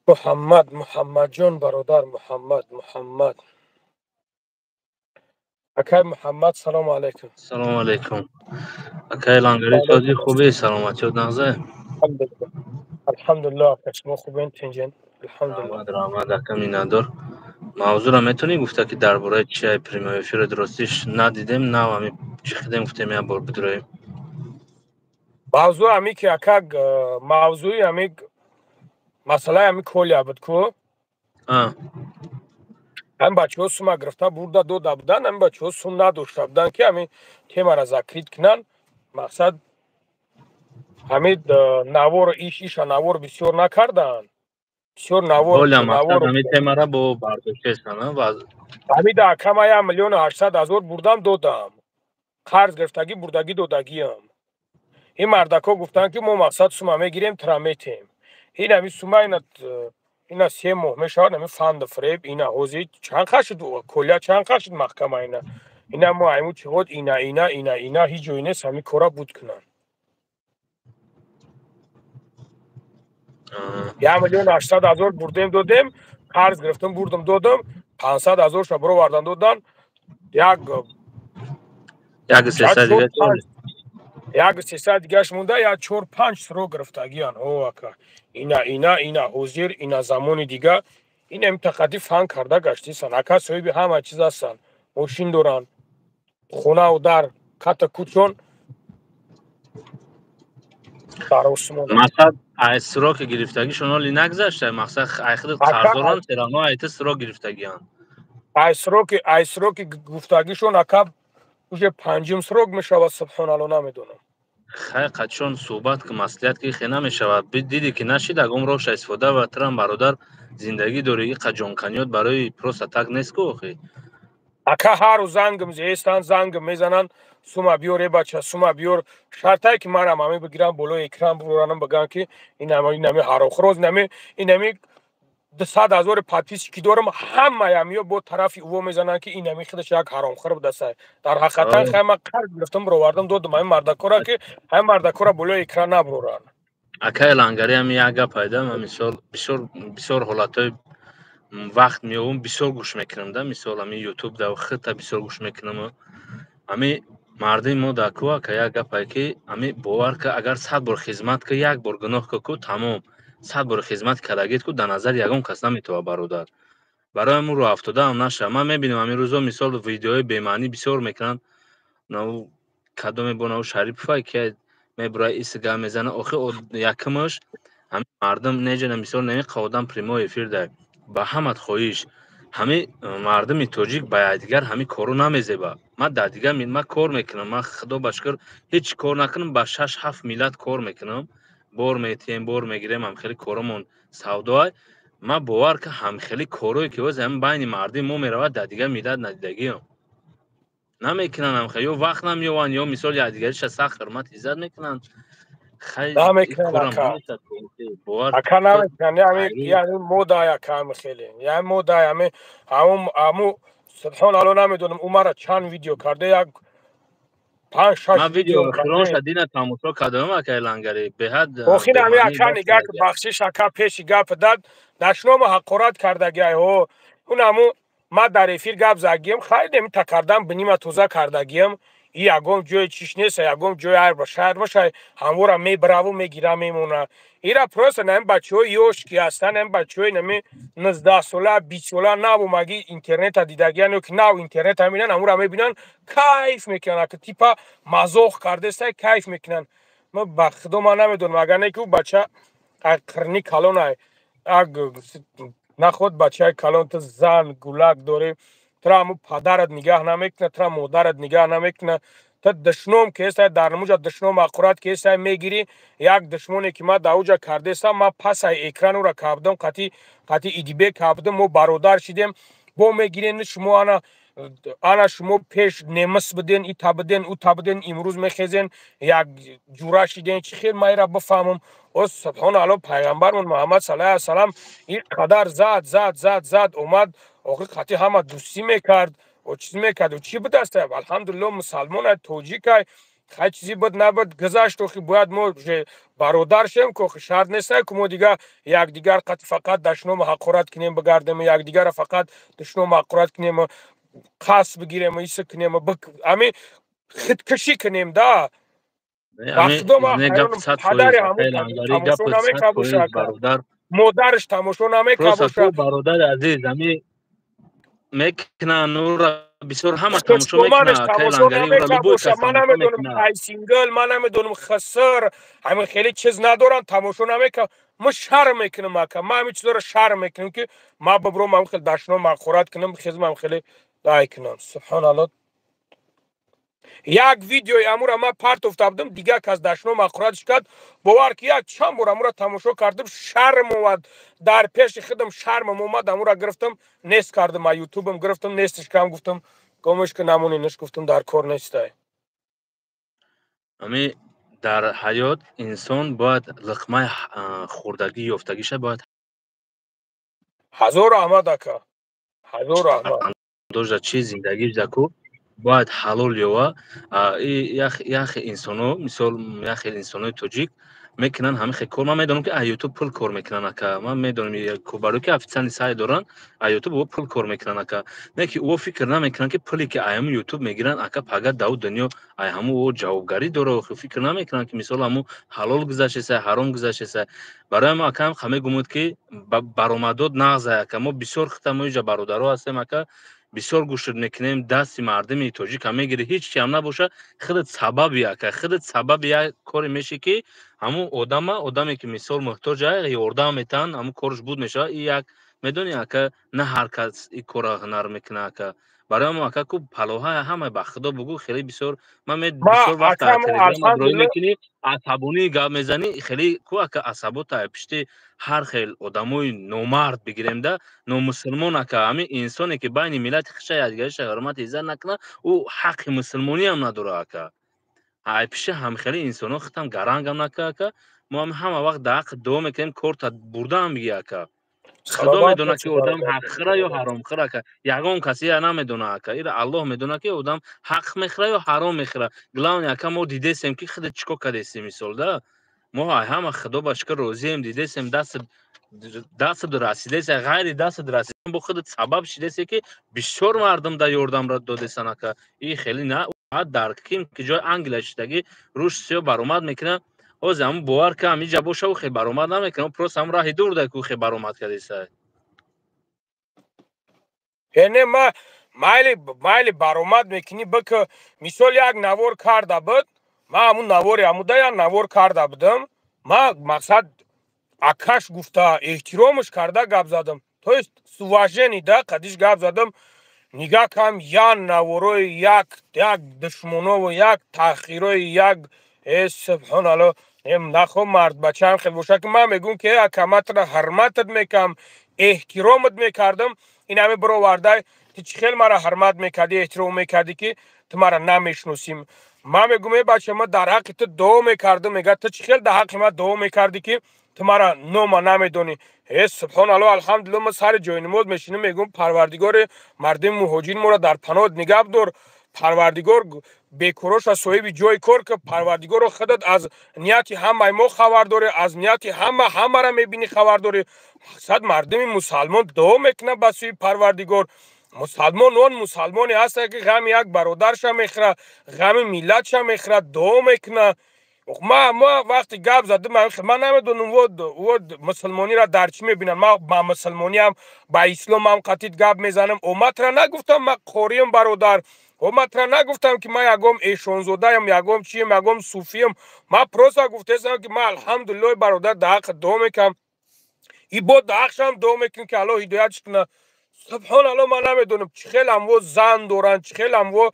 محمد جون برادر محمد اکای محمد سلام علیکم سلام علیکم اکای لانگری سازی خوبی سلامتی و نغزه الحمدلله شما خوبین تنجن الحمدلله درآمد کمی ندار موضوع را میتونی گفته که درباره چی پریمیوفیر درستیش ندیدیم نه همین چی خیدیم گفتیم یه بار بدرویم موضوع همی که اکا موضوعی همی مسئله همی کولی عبد کو هم بچه ها سوم گرفته برده دو دبدن هم بچه ها سوم نداشته بودن که همین تیمه را ذکرید کنن مقصد همین نوار ایش نوار بسیار نکردن بسیار نوار همین تیمه را با برداشته کنن همین دا کم 1,800,000 بردم دادم قرض گرفتگی بردگی دادگی هم این مردک ها گفتن که ما مقصد سومه میگیریم ترمیتیم این همین سومه اینا 3 ماه میشد همین فند فریب اینا حوزی چند خشد کلیا چند خشد محکمه اینا ما همون چه بود اینا هیچ جوی نیست همین کارا بود کنن 1,800,000 бурдем додем, қарз гирифтам бурдам додам, 500,000 ша баровардан додан, як 300 дигаш монда, як 4-5 срок гирифтагиян. О ака. Ина ҳозир, ина замони дига, ин мутақадди фан карда гаштисан. Ака соҳиби ҳама чиз ҳастан. Мошин доранд. Хонаву дар ката кучон. мақсад ай сроки гирифтагишон оли нагзашта, мақсад ай худ қарздорон терано айта срок гирифтагиян. Ай сроки гуфтагишон ака уже 5-м срок мешавад, субҳаналло намедонам. хай қачон суҳбат ки маслиҳат ки хе намешавад. Диди ки нашид агом роша истифода ва трам бародар зиндагӣ дори и қаҷонканиёт барои просто так нест ку охи. Ака ҳару зангм зестан, зангм мезанан, сума биёр е бача, сума биёр. Шартае ки манам ҳаме бигирам болои экран буранам багам ки инами ҳарохроз, инами 200,000 подписчики дорам, ҳамаям ё бо тарафи ӯво мезананд ки инами худаш як ҳаромхӯр будасай. Дар ҳақиқатан хай ман қарз гирифтам баровардам додам ҳамин мардакора ки ҳамин мардакора болои экран набуроранд. Акаи лангари ҳами як гап пайда, ман мисол бисёр ҳолатҳои вақт меёбам, бисёр гӯш мекунам да, мисол ҳами ютуб да хита бисёр гӯш мекунам. ҳами марди мо да ку ака як гапае ки ҳами бовар ка агар 100 бор хизмат ка як бор гуноҳ ка ку тамом 100 бор хизмат кардагит ку дар назар ягон кас наметавад бародар. Барои ҳамун роҳ афтодаам наша. Ман мебинам ҳамин рӯзо мисол видеои бемаънӣ бисёр мекунанд. Наву кадоме бо наву Шарипова ки мебурад Инстаграм мезана. Охи якимаш ҳамин мардум неҷана мисол намеқа одам прямой эфир дай. Ба ҳамат хоҳиш ҳами мардуми тоҷик ба якдигар ҳами кору намезеба. Ман дар дигар ман кор мекунам. Ман худо ба шукр ҳеҷ кор накунам, ба 6-7 миллат кор мекунам. Бор метиҳем, бор мегирем, ҳамхели коромон савдоай. Ман бовар ка ҳамхели корое ки оз ҳамин байни марди мо меравад дар дигар миллат надидагиам. Намекунанд ҳамхели ё вақт намеёванд ё мисол якдигариша сахт ҳурмат иззат мекунанд. Ака намекунанд, яъни модае ака ҳамхели. Яъни модае ҳаму субҳаналло намедонам умара чанд видео карда, як 5-6 видео хироша дина тамошо кардам акаи лангари беҳад. Охир ҳами ака нигоҳ ки бахшиш ака пеши гап дад дашнома ҳақорат кардагиайҳо. Унаму ман дар эфир гап задагиям, хайли мита кардам бинима тоза кардагиям. И ягон ҷои чиш нест, ягон ҷои ҳар ба шаҳр бошад, ҳамвора мебараву мегира мемона. Ира просто нами бачаҳои ёш ки ҳастанд, нами бачаҳои нами 19 сола, 20 сола наву маги интернета дидагиян ё ки нав интернета мебинанд, ҳамура мебинанд, кайф мекунанд, ака типа мазоқ кардестай кайф мекунанд. Ман ба худо ман намедонам, агар не ки ӯ бача қирни калонай, наход бачаи калон ту зан гулак дорӣ, тра ҳамун падарат нигоҳ намекунад, тра модарат нигоҳ намекунад. Ту душном ки ҳестай дар намуҷа душном ақурат ки ҳестай мегирӣ, як душмоне ки ман дар уҷа кардесам, ман пасаи экран ӯра кардам, қати идибек кардам, мо бародар шидем, бо мегирем шумо ана шумо пеш немис буден, ита буден, ута буден, имрӯз мехезен, як ҷура шиден, чӣ хел ман ира бифаҳмам. Оз субҳаналло пайғамбармон Муҳаммад саллаллоҳу алайҳи ва саллам ин қадар зад омад, охир қати ҳама дӯстӣ мекард, чиз мекард. Чӣ будастай? Алҳамдулилло мусалмонай, тоҷикай, хай чизи буд набуд гузашт. Охи бояд мо бародар шем ки охи шарт нестай ки мо дигар якдигар қати фақат дашнома ҳақорат кунем бигардем, якдигара фақат дашнома ҳақорат кунем, қас бигирем, иса кунем, ҳами худкушӣ кунем да. Модараш тамошо намека бошад. Бародар азиз, ҳами мекунанд нура бисёр ҳама тамошо мекунанд. Ман намедонам ай сингл, ман намедонам хиср, ҳамин хеле чиз надоранд, тамошо намека. Мо шарм мекунам ака. Ман ҳамин чизора шарм мекунам ки ман бибиром ҳамин хел дашном мағфурат кунам, хизм ҳамин хеле дай кунам. Субҳаналло. Як видеои амура ман партофта будам, дигар кас дашном мағфуратш кард. Бовар ки як чанд бор амура тамошо кардам, шарм омад. Дар пеши худам шармам омад, амура гирифтам, нест кардам, а ютубам гирифтам, нестиш кардам, гуфтам гомеш ки намонинаш, гуфтам дар кор нестай. ҳами дар ҳаёт инсон бояд луқмаи хӯрдагӣ ёфтагиша бояд ҳазор раҳмат ака. ҳазор раҳмат. дожа чи зиндагиш даку бояд ҳалол ёва. яхе инсоно, мисол яхе инсонои тоҷик میکنن همه خیلی کار. من میدونم که یوتیوب پول کار میکنن اکا. من میدونم کوبارو که افیسان سای دارن یوتیوب او پول کار میکنن اکا. نه که او فکر نمیکنن که پولی که ایام یوتیوب میگیرن اکا پگاه داو دنیا ایامو او جوابگاری داره. فکر نمیکنن که مثلا همو حلال گذشته سه حرام گذشته سه. برای ما اکا همه گمود که برآمدات نغزه اکا. ما بسیار ختموی جا برادرها هستیم اکا. بسیار گوشت میکنیم دست مردمی تاجیک هم میگیره هیچ چی هم نباشه خودت سببی اکا. خودت سبب یک کاری میشه که همون آدمی که مثال محتاجه یاردم میتن همون کارش بود میشه. این یک میدونی که نه هر کس این کار هنر میکنه که برای ما که پلوهای همه به خدا بگو خیلی بسیار من بسیار وقت در تلگرام برای میکنی عصبانی گپ میزنی خیلی کو که عصبات پشتی هر خیل آدمای نامرد بگیریم ده نامسلمان که همین انسانی که بین ملت خشه دیگرش حرمت عزت نکنه او حق مسلمانی هم نداره که ای پیشه هم خیلی انسان ها ختم گرنگ هم نکه که ما همه وقت در حق دو میکنیم کورت برده هم میگه که خدا میدونه که آدم حق خره یا حرام خره که یگان کسی نمیدونه که این الله میدونه که آدم حق میخره یا حرام میخره گلان یکم ما دیده سیم که خود چیکار کردی مثال ده ما همه خدا باشکر روزیم دیده سیم دست در رسیده است غیر دست در رسیده با خودت سبب شده است که بسیار مردم در یاردم را داده سن که این خیلی نه درک کیم که جای انگلش دگی روش سیو برآمد میکنه او زمان باور که همین جبو شو خیلی برآمد نمیکنه پروس هم راه دور ده که خیلی برآمد کرده است. یعنی ما مایل برآمد میکنی بک مثال یک نوار کرده بود ما همون نواری هموده یا نوار کرده بودم ما مقصد اکاش گفته احترامش کرده گپ زدم تو است سواژنی ده قدیش گپ زدم نگاه کم یا نوارای یک دشمنو و یک تأخیرای یک سبحان الله نخو مرد بچه هم خیلی باشه که من میگم که اکمت را حرمتت میکم احترامت میکردم این همه برو ورده که خیلی مرا حرمت میکردی احترام میکردی که تو مرا نمیشناسیم من میگم بچه ما در حق تو دعا میکردم میگه تو خیلی در حق ما دعا میکردی که تو مرا نوما نمیدونی سبحان الله الحمدلله ما سر جای نماز میشینیم میگم پروردگار مردم مهاجرین ما را در پناه نگه دار پروردگار بیکروش و صاحب جای کار که پروردگار خودت از نیت همه ما خبر داره از نیت همه را میبینی خبر داره مقصد مردم مسلمان دعا میکنه به سوی پروردگار مسلمان اون مسلمانی هست که غم یک برادرش میخره غم ملتش میخره دعا میکنه ما وقتی گپ زدم من نمیدونم و مسلمانی را در چی میبینن ما با مسلمانی هم با اسلام هم قطعی گپ میزنم امت را نگفتم ما قاریم برادر امت را نگفتم که ما یگم ایشونزاده ام یگم چیم یگم صوفیم ما پروسا گفتم که ما الحمدلله برادر در حق دعا میکنم این بود در حقش هم دعا میکنم که الله هدایتش کنه سبحان الله من نمیدونم چه خیلی هم و زن دارن چه خیلی هم و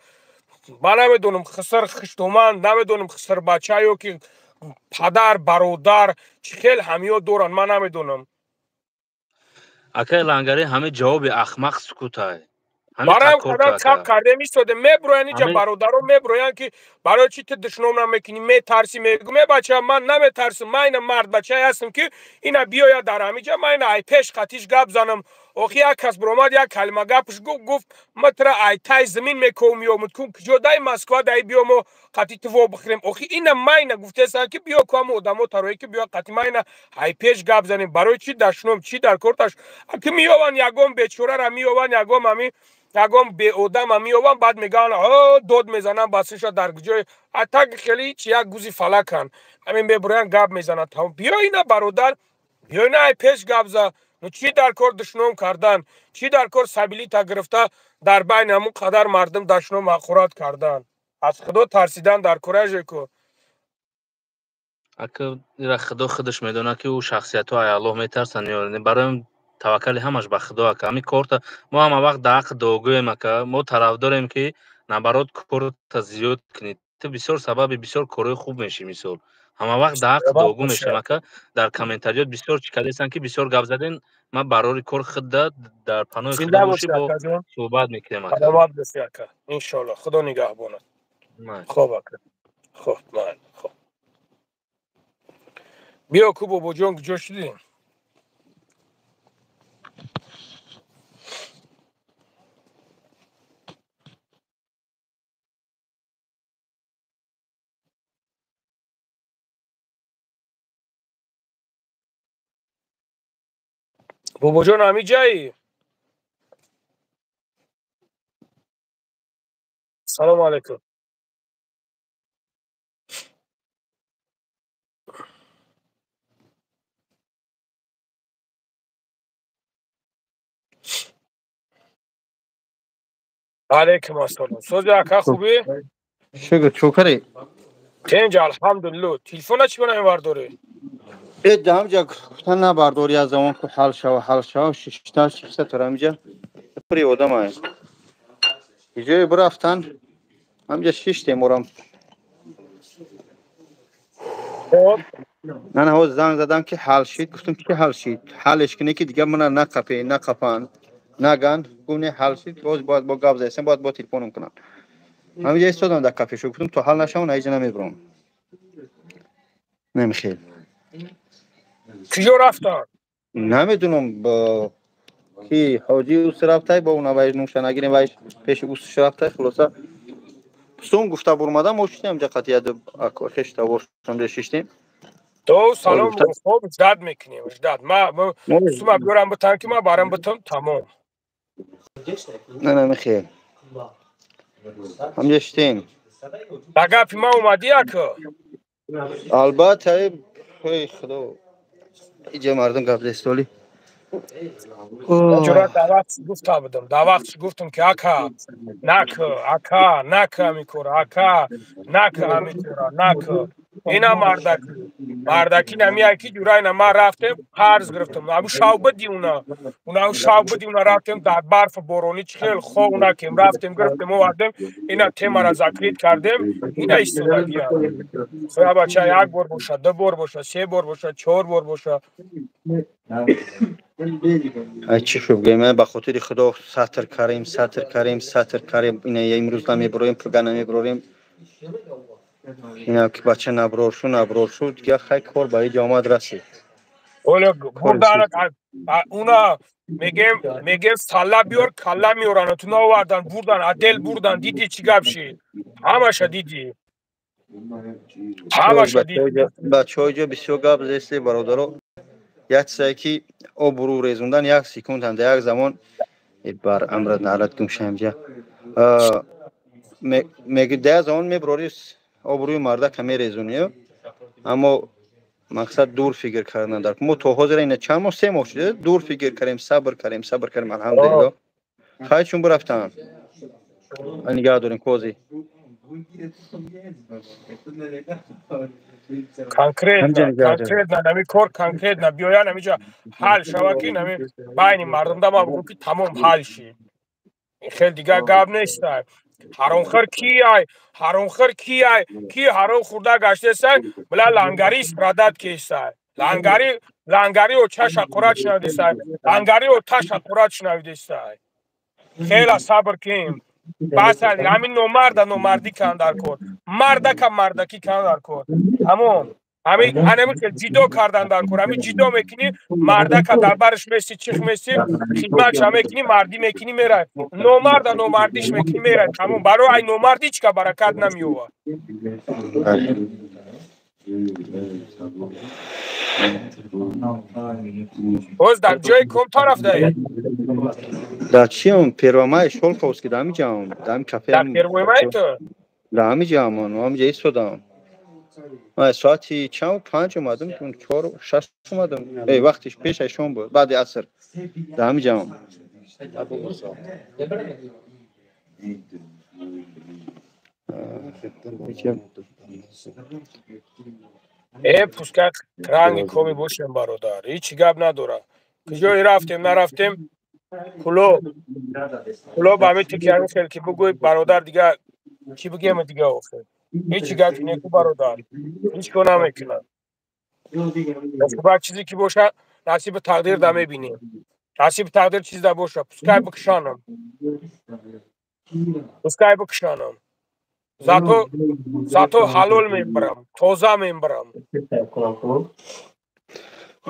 من نمیدونم خسر خشتومن نمیدونم خسر بچه هایو که پدر برادر چه خیلی همیو دارن من نمیدونم اکای لنگری همه جواب احمق سکوت های همه برای هم تکر قدم که چپ کرده میستاده میبروین اینجا همه برادرو میبروین که برای چی تو دشنام نمیکنی میترسی میگو بچه من نمیترسم من این مرد بچه هستم که اینا بیاید در همینجا من این ای پیش قطیش گپ زنم آخی یک کس برامد یک کلمه گپش گفت ما ترا ای تای زمین میکوم یا متکوم که جدای مسکو دای بیام و قطی تو بخریم آخی اینا من گفته سن که بیا کام آدمو تروی که بیا قطی من ای پیش گپ زنیم برای چی دشنام چی در کورتش که میوان یگم بیچاره را میوان یگم همین یگم به آدم میوان بعد میگن داد میزنن بسش در جای اتاق خیلی چی یک گوزی فلکن همین ببرن گپ میزنن تا بیا اینا برادر بیا اینا پیش گپ زد چی در کار دشنام کردن چی در کار سبیلی تا گرفته در بین همون قدر مردم دشنام اخورات کردن از خدا ترسیدن در کورج کو اکا خدا خودش میدونه که او شخصیت های الله میترسن یا برای توکل همش به خدا که همین کارت ما هم وقت در حق دعاگویم که ما طرف داریم که نبرات کارت زیاد کنید تو بسیار سبب بسیار کارهای خوب میشی مثال همه وقت در حق دعاگو میشیم که در کامنتاریات بسیار چیکاری هستن که بسیار گپ زدین ما برای کار خود در پناه خدا باشی با صحبت میکنیم که سلامت بسیار که ان شاء الله خدا نگهبانت خوب خب من خب بیا کوبو بوجونگ جوش دیدیم بابا جان همی جایی سلام علیکم علیکم السلام سوزی اکا خوبی؟ شکر چوکری تنج الحمدلله تلفن چی بنا میورداری؟ اد همجا گفتن نبرداری از زمان که حل شو ششتا شخصه تر همجا پری آدم است اینجا برفتن همجا شش تیمورم خب من هوا زنگ زدم که حل شید گفتم که حل شید حلش کنه که دیگه من نقپن نگن گونه حل شید باز باید با گاب زدن باید با تلفنم کنن همجا ایستادم در کافه شو گفتم تو حل نشو نه ایجا نمیبرم نمیخیل کجا رفتن؟ نمیدونم با کی حاجی اوست رفته با اونا وایش نوشته نگیریم وایش پیش اوستش رفته خلاصه سون گفته برمادم موشتیم جا قطعیت اکو خشته ورشتم ششتیم تو سلام خوب اجداد میکنیم اجداد ما سوما بیارم بتن که ما بارم بتن تمام نه میخیر هم شتیم لگا ما اومدی اکا البته ای خدا اینجا مردم قبل استولی جورا دعوتش گفتم که اکا نکه میکوره اکا نکه میکوره نکه اینا مردکی نمیای که جورا اینا ما رفتیم قرض گرفتم ابو شاوبه اونا شاوبه دی اونا رفتیم در برف بارونی خیلی خوب اونا کم رفتیم گرفتیم اومدیم اینا تیم را زکریت کردیم اینا ایستادگی ها خویا بچه یک بار باشه دو بار باشه سه بار باشه چهار بار باشه ای چی شو بگیم به خاطر خدا ساتر کریم اینا امروز نمیبریم پگا نمیبریم اینا که بچه نبرور شد دیگه خیلی کار برای جامعه رسید اولا بردن اونا میگم سالا بیار کلا میورن تو نوردن بردن عدل بردن دیدی چی گپ شد همش دیدی بچه های جا بسیار گپ زیسته برادرها یک سایکی آبرو ریزوندن یک سکوند هم در یک زمان بر امرد نعلت گمشه همجا میگه ده زمان میبروریس آبروی مرده کمی ریزونی اما مقصد دور فکر کردن در ما تو حاضر اینه چند ماه 3 ماه شده دور فکر کردیم صبر کردیم الحمدلله خواهد چون برفتم نگاه داریم کوزی کنکریت نه نمی کار کنکریت نه بیایا نمیجا حل شوا کی نمی باین مردم دما بگو که تمام حل شی خیلی دیگه گاب نیست هرونخر کی هرون خورده گشته سن بلا لنگری استرادت کیسه لنگری و چش قرات شنویده سن لنگری و تش قرات شنویده سن خیلی صبر کیم بس همین نومردی کن در کن مردکی کن در کن همین که جیدو کردن در کن همین جیدو میکنی مردک در برش میستی چیخ میستی خدمتش هم میکنی مردی میکنی میره نومردیش میکنی میره تموم برای این نومردی چی که برکت نمیوه باز در جای کم طرف دهید در چی هم پیروامه شول خوست که دمی جام دمی کافه در پیروامه تو دمی جام همجا ایستادم ساعتی 5 اومدم 4 6 اومدم ای وقتش پیش شام بود بعد عصر دمی جام پوسکت رنگی کمی باشیم برادر هیچی گپ نداره کجایی رفتیم نرفتیم کلو با همین تکیه خیلی که بگوی برادر دیگه چی بگیم دیگه آخه هیچی گپ نیکو برادر هیچ کنه نمیکنه بعد چیزی که باشه نصیب تقدیر ده میبینیم نصیب تقدیر چیز ده باشه پوسکای بکشانم زاتو حلول میبرم توزه میبرم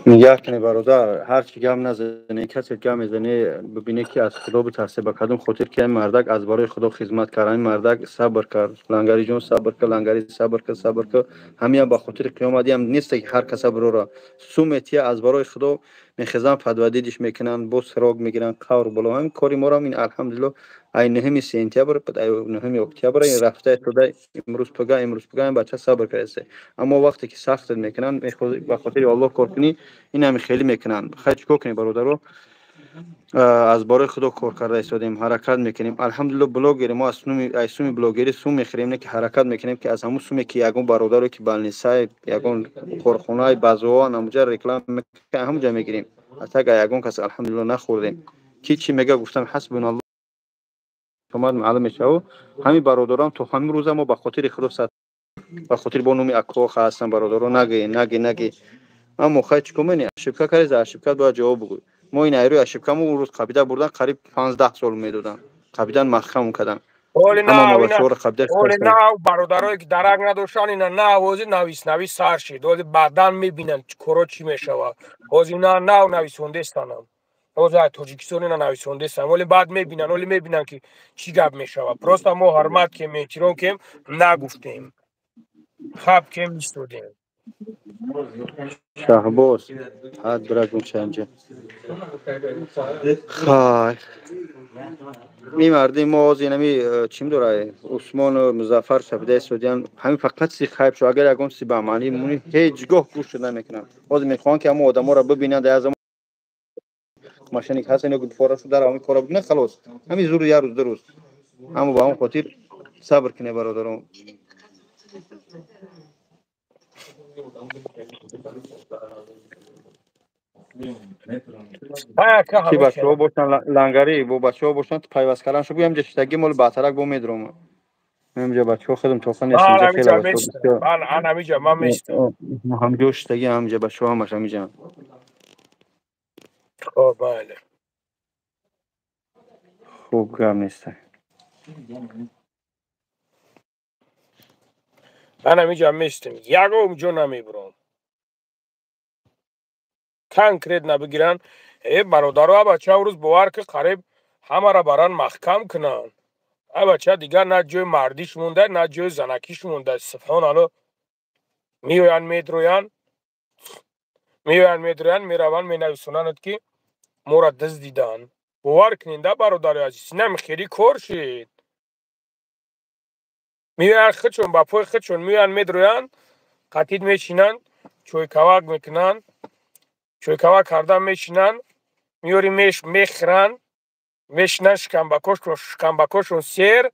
نگاه کنی برادر هر چی گم نزنه کسی گم میزنه ببینه که از خدا بترسه بکدم خاطر که مردک از برای خدا خدمت کردن مردک صبر کرد لنگری جون صبر کرد همین با خاطر قیامتی هم نیست که هر کس برو را سومتی از برای خدا میخزن پدودیدش میکنن با سراغ میگیرن قور بالا همین کاری ما را این الحمدلله ای نهم سپتامبر بعد ای نهم اکتبر این رفته شده امروز پگاه بچه صبر کرده اما وقتی که سخت میکنن به خاطر الله کار کنی این هم خیلی میکنن خیلی چیکار کنی برادرو از باره خدا کار کرده ایستادیم حرکت میکنیم الحمدلله بلاگر ما از سوم بلاگری سوم میخریم نه که حرکت میکنیم که از همون سومی که یگون برادرو که بالنسای یگون کارخونه بازوان همونجا رکلام میکنه همونجا میگیریم حتی یگون کس الحمدلله نخوردیم کی چی میگه گفتم حسبنا الله اومد معلوم میشه همین برادرام تو همین روزا ما به خاطر خدا سات به خاطر بانومی اکو هستن برادرو نگی اما خواهی چی کنی اشبکه کردی اشبکه باید جواب بگوی ما این ایروی اشبکه ما اون روز قبیده بردن قریب 15 سال میدادن قبیدن محکم کردن اما ما بچه ها رو قبیده نه برادرایی که درک نداشتن اینا نه وازی نویس سر شد ولی بعدا میبینن کورا چی میشوه وازی اینا نه نویسونده استانم وازی تاجیکستان اینا نویسونده استان ولی بعد میبینن که چی گپ میشوه پروستا ما حرمت که میچرون که نگفتیم خب که میستودیم شهباز حد برگون چنجه خواهی می مردی ما از اینمی چیم داره عثمان و مظفر شبیده سودیان همین فقط سی خیب شو اگر اگم سی به معنی مونی هیچ گاه گوش شده میکنن باز میخوان که همه آدم ها را ببینند از همون ماشینی که هستن یا گفت فارشو در همین کارا بکنه خلاص همین زور یه روز دو روز اما با همون خاطر صبر کنه برادرم کی بچه ها باشن لنگری با بچه ها باشن پیوست کردن شو بگم جشتگی مال باترک با میدروم همینجا بچه ها خودم توفن نیست اینجا خیلی بچه ها من همینجا من میستم هم جوشتگی همینجا بچه ها همش همینجا خب بله خوب گرم نیسته من همینجا میستم یکم جو نمیبرم کنکریت نبگیرن برادرها بچه ها روز باور که قریب همه را بران محکم کنن بچه دیگر نه جای مردیش مونده نه جای زنکیش مونده سبحان الله میویان میروان مینویسونند که مورا دز دیدن باور کنین برادر عزیز نمی خیلی کار شد میویان خودشون با پای خودشون میویان میدرویان قطید میشینن چوی کواک میکنن چوی کواک کردن میشینن میوری میخرن میشنن شکمبکاشون سیر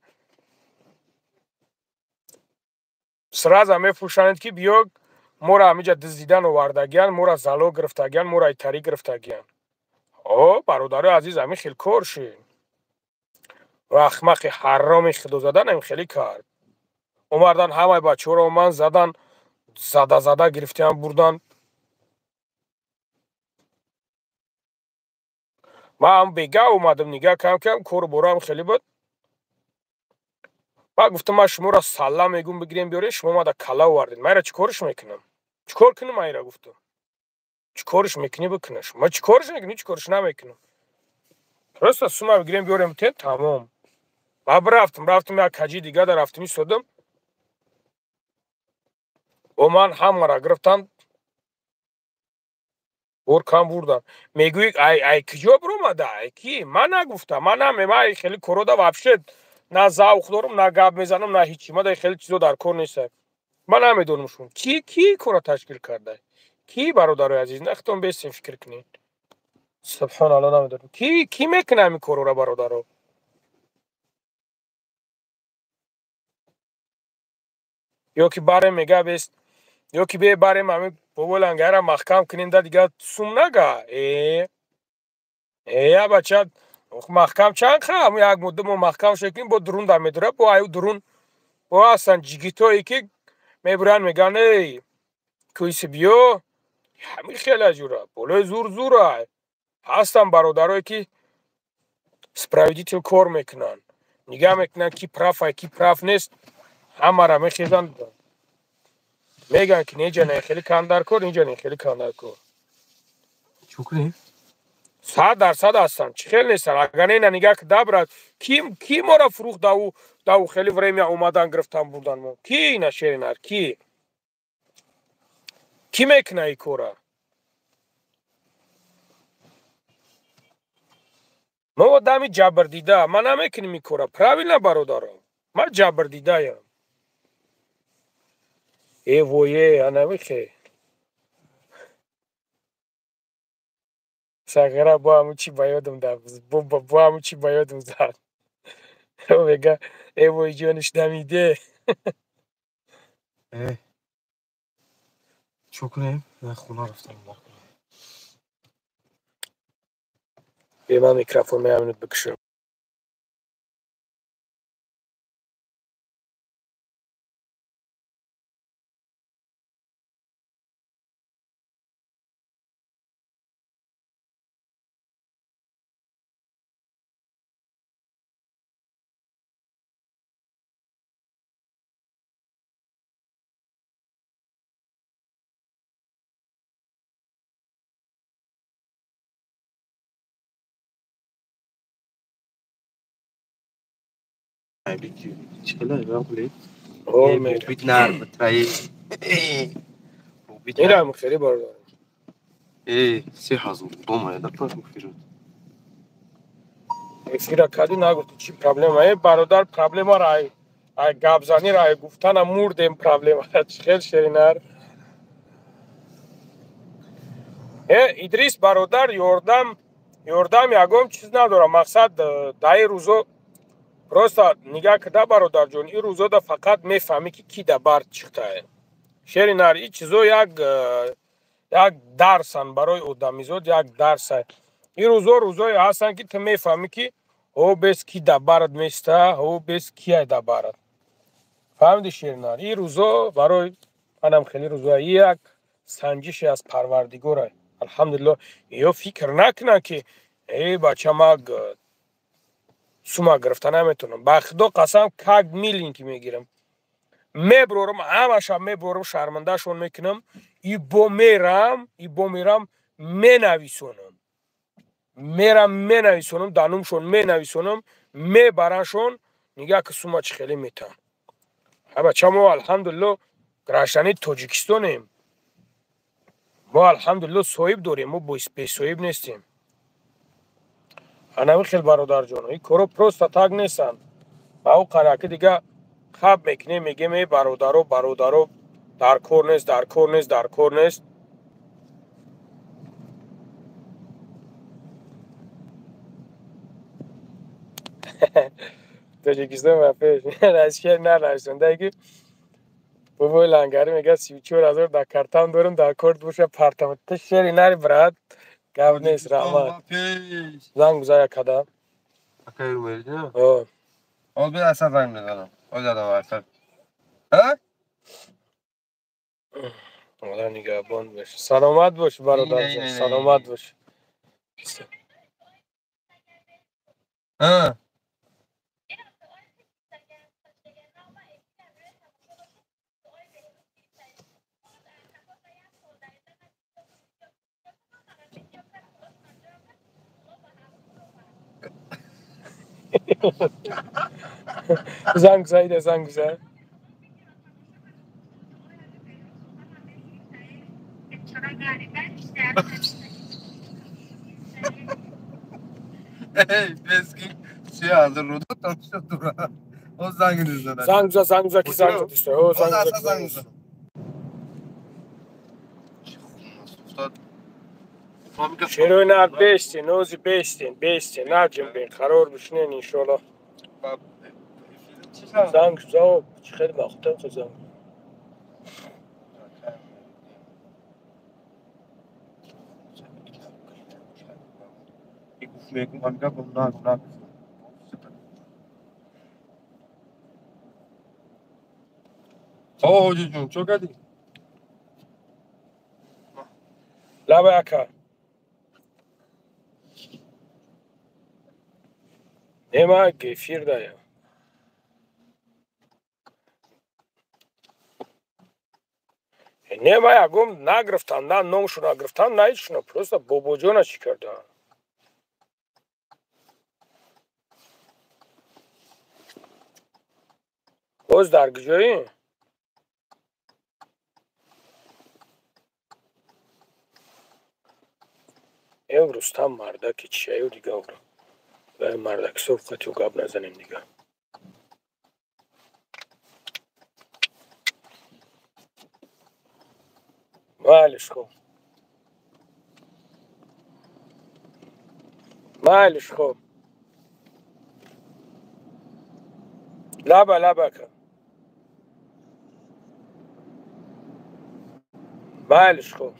سرازا میفروشند که بیاگ مورا همینجا دزدیدن آوردگیان مورا زالو گرفتگیان مورا ایتاری گرفتگیان برادر عزیز همین خیلی کار شد و اخمق حرام خدو زدن هم خیلی کرد اومدن همه بچه رو من زدن زده گرفتیان بردن من هم بگه اومدم نگاه کم کار برام خیلی بود و گفتم من شما را سلام میگم بگیریم بیاره شما ما دا کلا وردین من را چیکارش میکنم چیکار کنم من را گفتم چیکارش میکنی بکنش ما چیکارش میکنی چیکارش نمیکنم راست سوما بگیریم بیاریم تمام من رفتم یک کجی دیگه در رفتم ایستادم و من همه را گرفتن کم بردن میگوی ای کجا برآمده ای کی من نگفتم من خیلی کرودا وابشت نه ذوق دارم نه گپ میزنم نه هیچی من خیلی چیزا در کار نیستم من نمیدونم شون کی کورا تشکیل کرده کی برادر عزیز نختم بیستین فکر کنین سبحان الله نمیدونم کی میکنه این کارو را برادرو یا کی باره میگه بیست یا کی به باره همین بابا لنگره محکم کنین ده دیگه سوم نگه ای بچه محکم چند خواهم یک مدت ما محکم شکلیم با درون در میداره با ایو درون با اصلا جیگیتایی که میبرن میگن ای کویسی بیو همین خیلی جوره بلای زوره هستن برادرهایی که سپراویدیتو کار میکنن نگاه میکنن کی پراف نیست همه را میخیزن میگن که اینجا نه خیلی کندر کن اینجا نه خیلی کندر کن چوکنی؟ 100% هستن چه خیلی نیستن اگر این نگاه که دبرد کی ما را فروخت داو خیلی ورمی اومدن گرفتن بردن ما کی اینا شیرینر کی میکنه ای کورا ما آدمی جبر دیده من نمیکنم این کارا правильно برادرم من جبر دیده ام ای وایه نمیخه سگره با همون چی بیادم دم با همون چی بیادم زد بگه ای وای جانش دمیده چو کنیم؟ نه خونه رفتم به من میکروفون میامونید بکشم چلا بقولی او بوبیت نار بترایی میرم خیلی برادرم سی حضور دومه در پاس مفیرون افیرا کدی نگفت چی پرابلم ای برادر پرابلم رای گابزانی رای گفتن مردم پرابلم خیلی شرینر ادریس برادر یوردم یگم چیز ندارم مقصد دای روزو просто نگاه کده برادر جون این روزو دا فقط میفهمی که کی دا برد چیخته شرینر این چیزو یک درسن برای آدمیزاد یک درسه این روزای هستن که تو میفهمی که او بس کی دا برد میسته او بس کی دا برد فهمیدی شیرینار این روزا برای منم خیلی روزا یک سنجش از پروردگاره الحمدلله یا فکر نکنه که ای بچه ما سوما گرفتن نمیتونم با خدا قسم کگ میلین که میگیرم میبرورم همش میبرورم شرمنده شون میکنم ای با میرم مینویسونم مینویسونم دانومشون مینویسونم میبرنشون نگه که سوما چی خیلی میتن بچه ما الحمدلله گرشتنی تاجیکستانیم ما الحمدلله صاحب داریم ما بی صاحب نیستیم هنوی خیلی برادر جان این کارو پروست تاگ نیستن و او قناکی دیگه خواب میکنه میگه می برادرو در کار نیست تاجیکستان مفیش رشکر نرشتن دیگه بابای لنگری میگه 34,000 در کارتم دارم در کارت باشه پرتم تو شری نری برات گاو نیست رحمت زنگ بزن یک قدم اکای رو میری نه؟ آه بیا اصلا زنگ میزنم دادم ورسل ها؟ والا نگهبان باش سلامت باش برادر جان سلامت باش ها زنگ زن Eski şey hazır rodu tanıştı o zangın üzerine. زنگ زن کی زنگ دوست او O زنگ da زن zangın üzerine. شروع نه بیستین نجم بین قرار بشنین انشالله زنگ زن خیلی مختم تو زنگ Mekum amiga bunlar. Hocam çok hadi. لبه اکا نیمه گفیر دایم نیمه یکم نگرفتم نه نومشو نگرفتم نه ایچشونو پروستا بابا جانا چی کردن باز در کجایی؟ این رستم مرده که چیه دیگه اورا مردک صفقتی و گاب نزنیم دیگه. مالش خوب مالش خوب لبه کن مالش خوب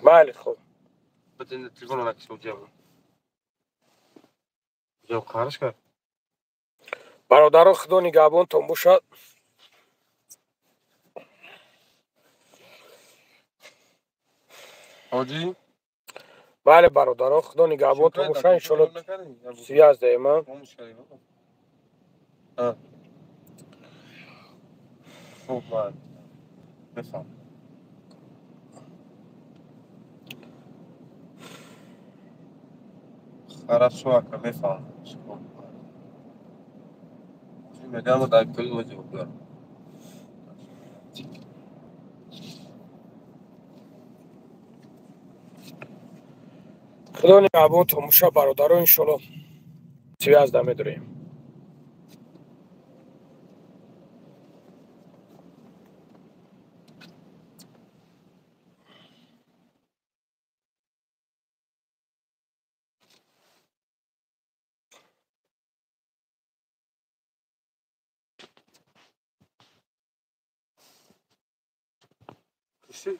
مالش خوب بدین تلفن را کسب جام. جام خارج کرد. برادر خدا نگهبان تون باشد. آجی؟ بله برادر خدا نگهبان تون باشد. انشالله 13 من. خوب من. بفهم. خراب شو که بفهم. میگم در کل موجود دارم. خدا نگهبان تون باشد برادر انشالله 13 میداریم. کسی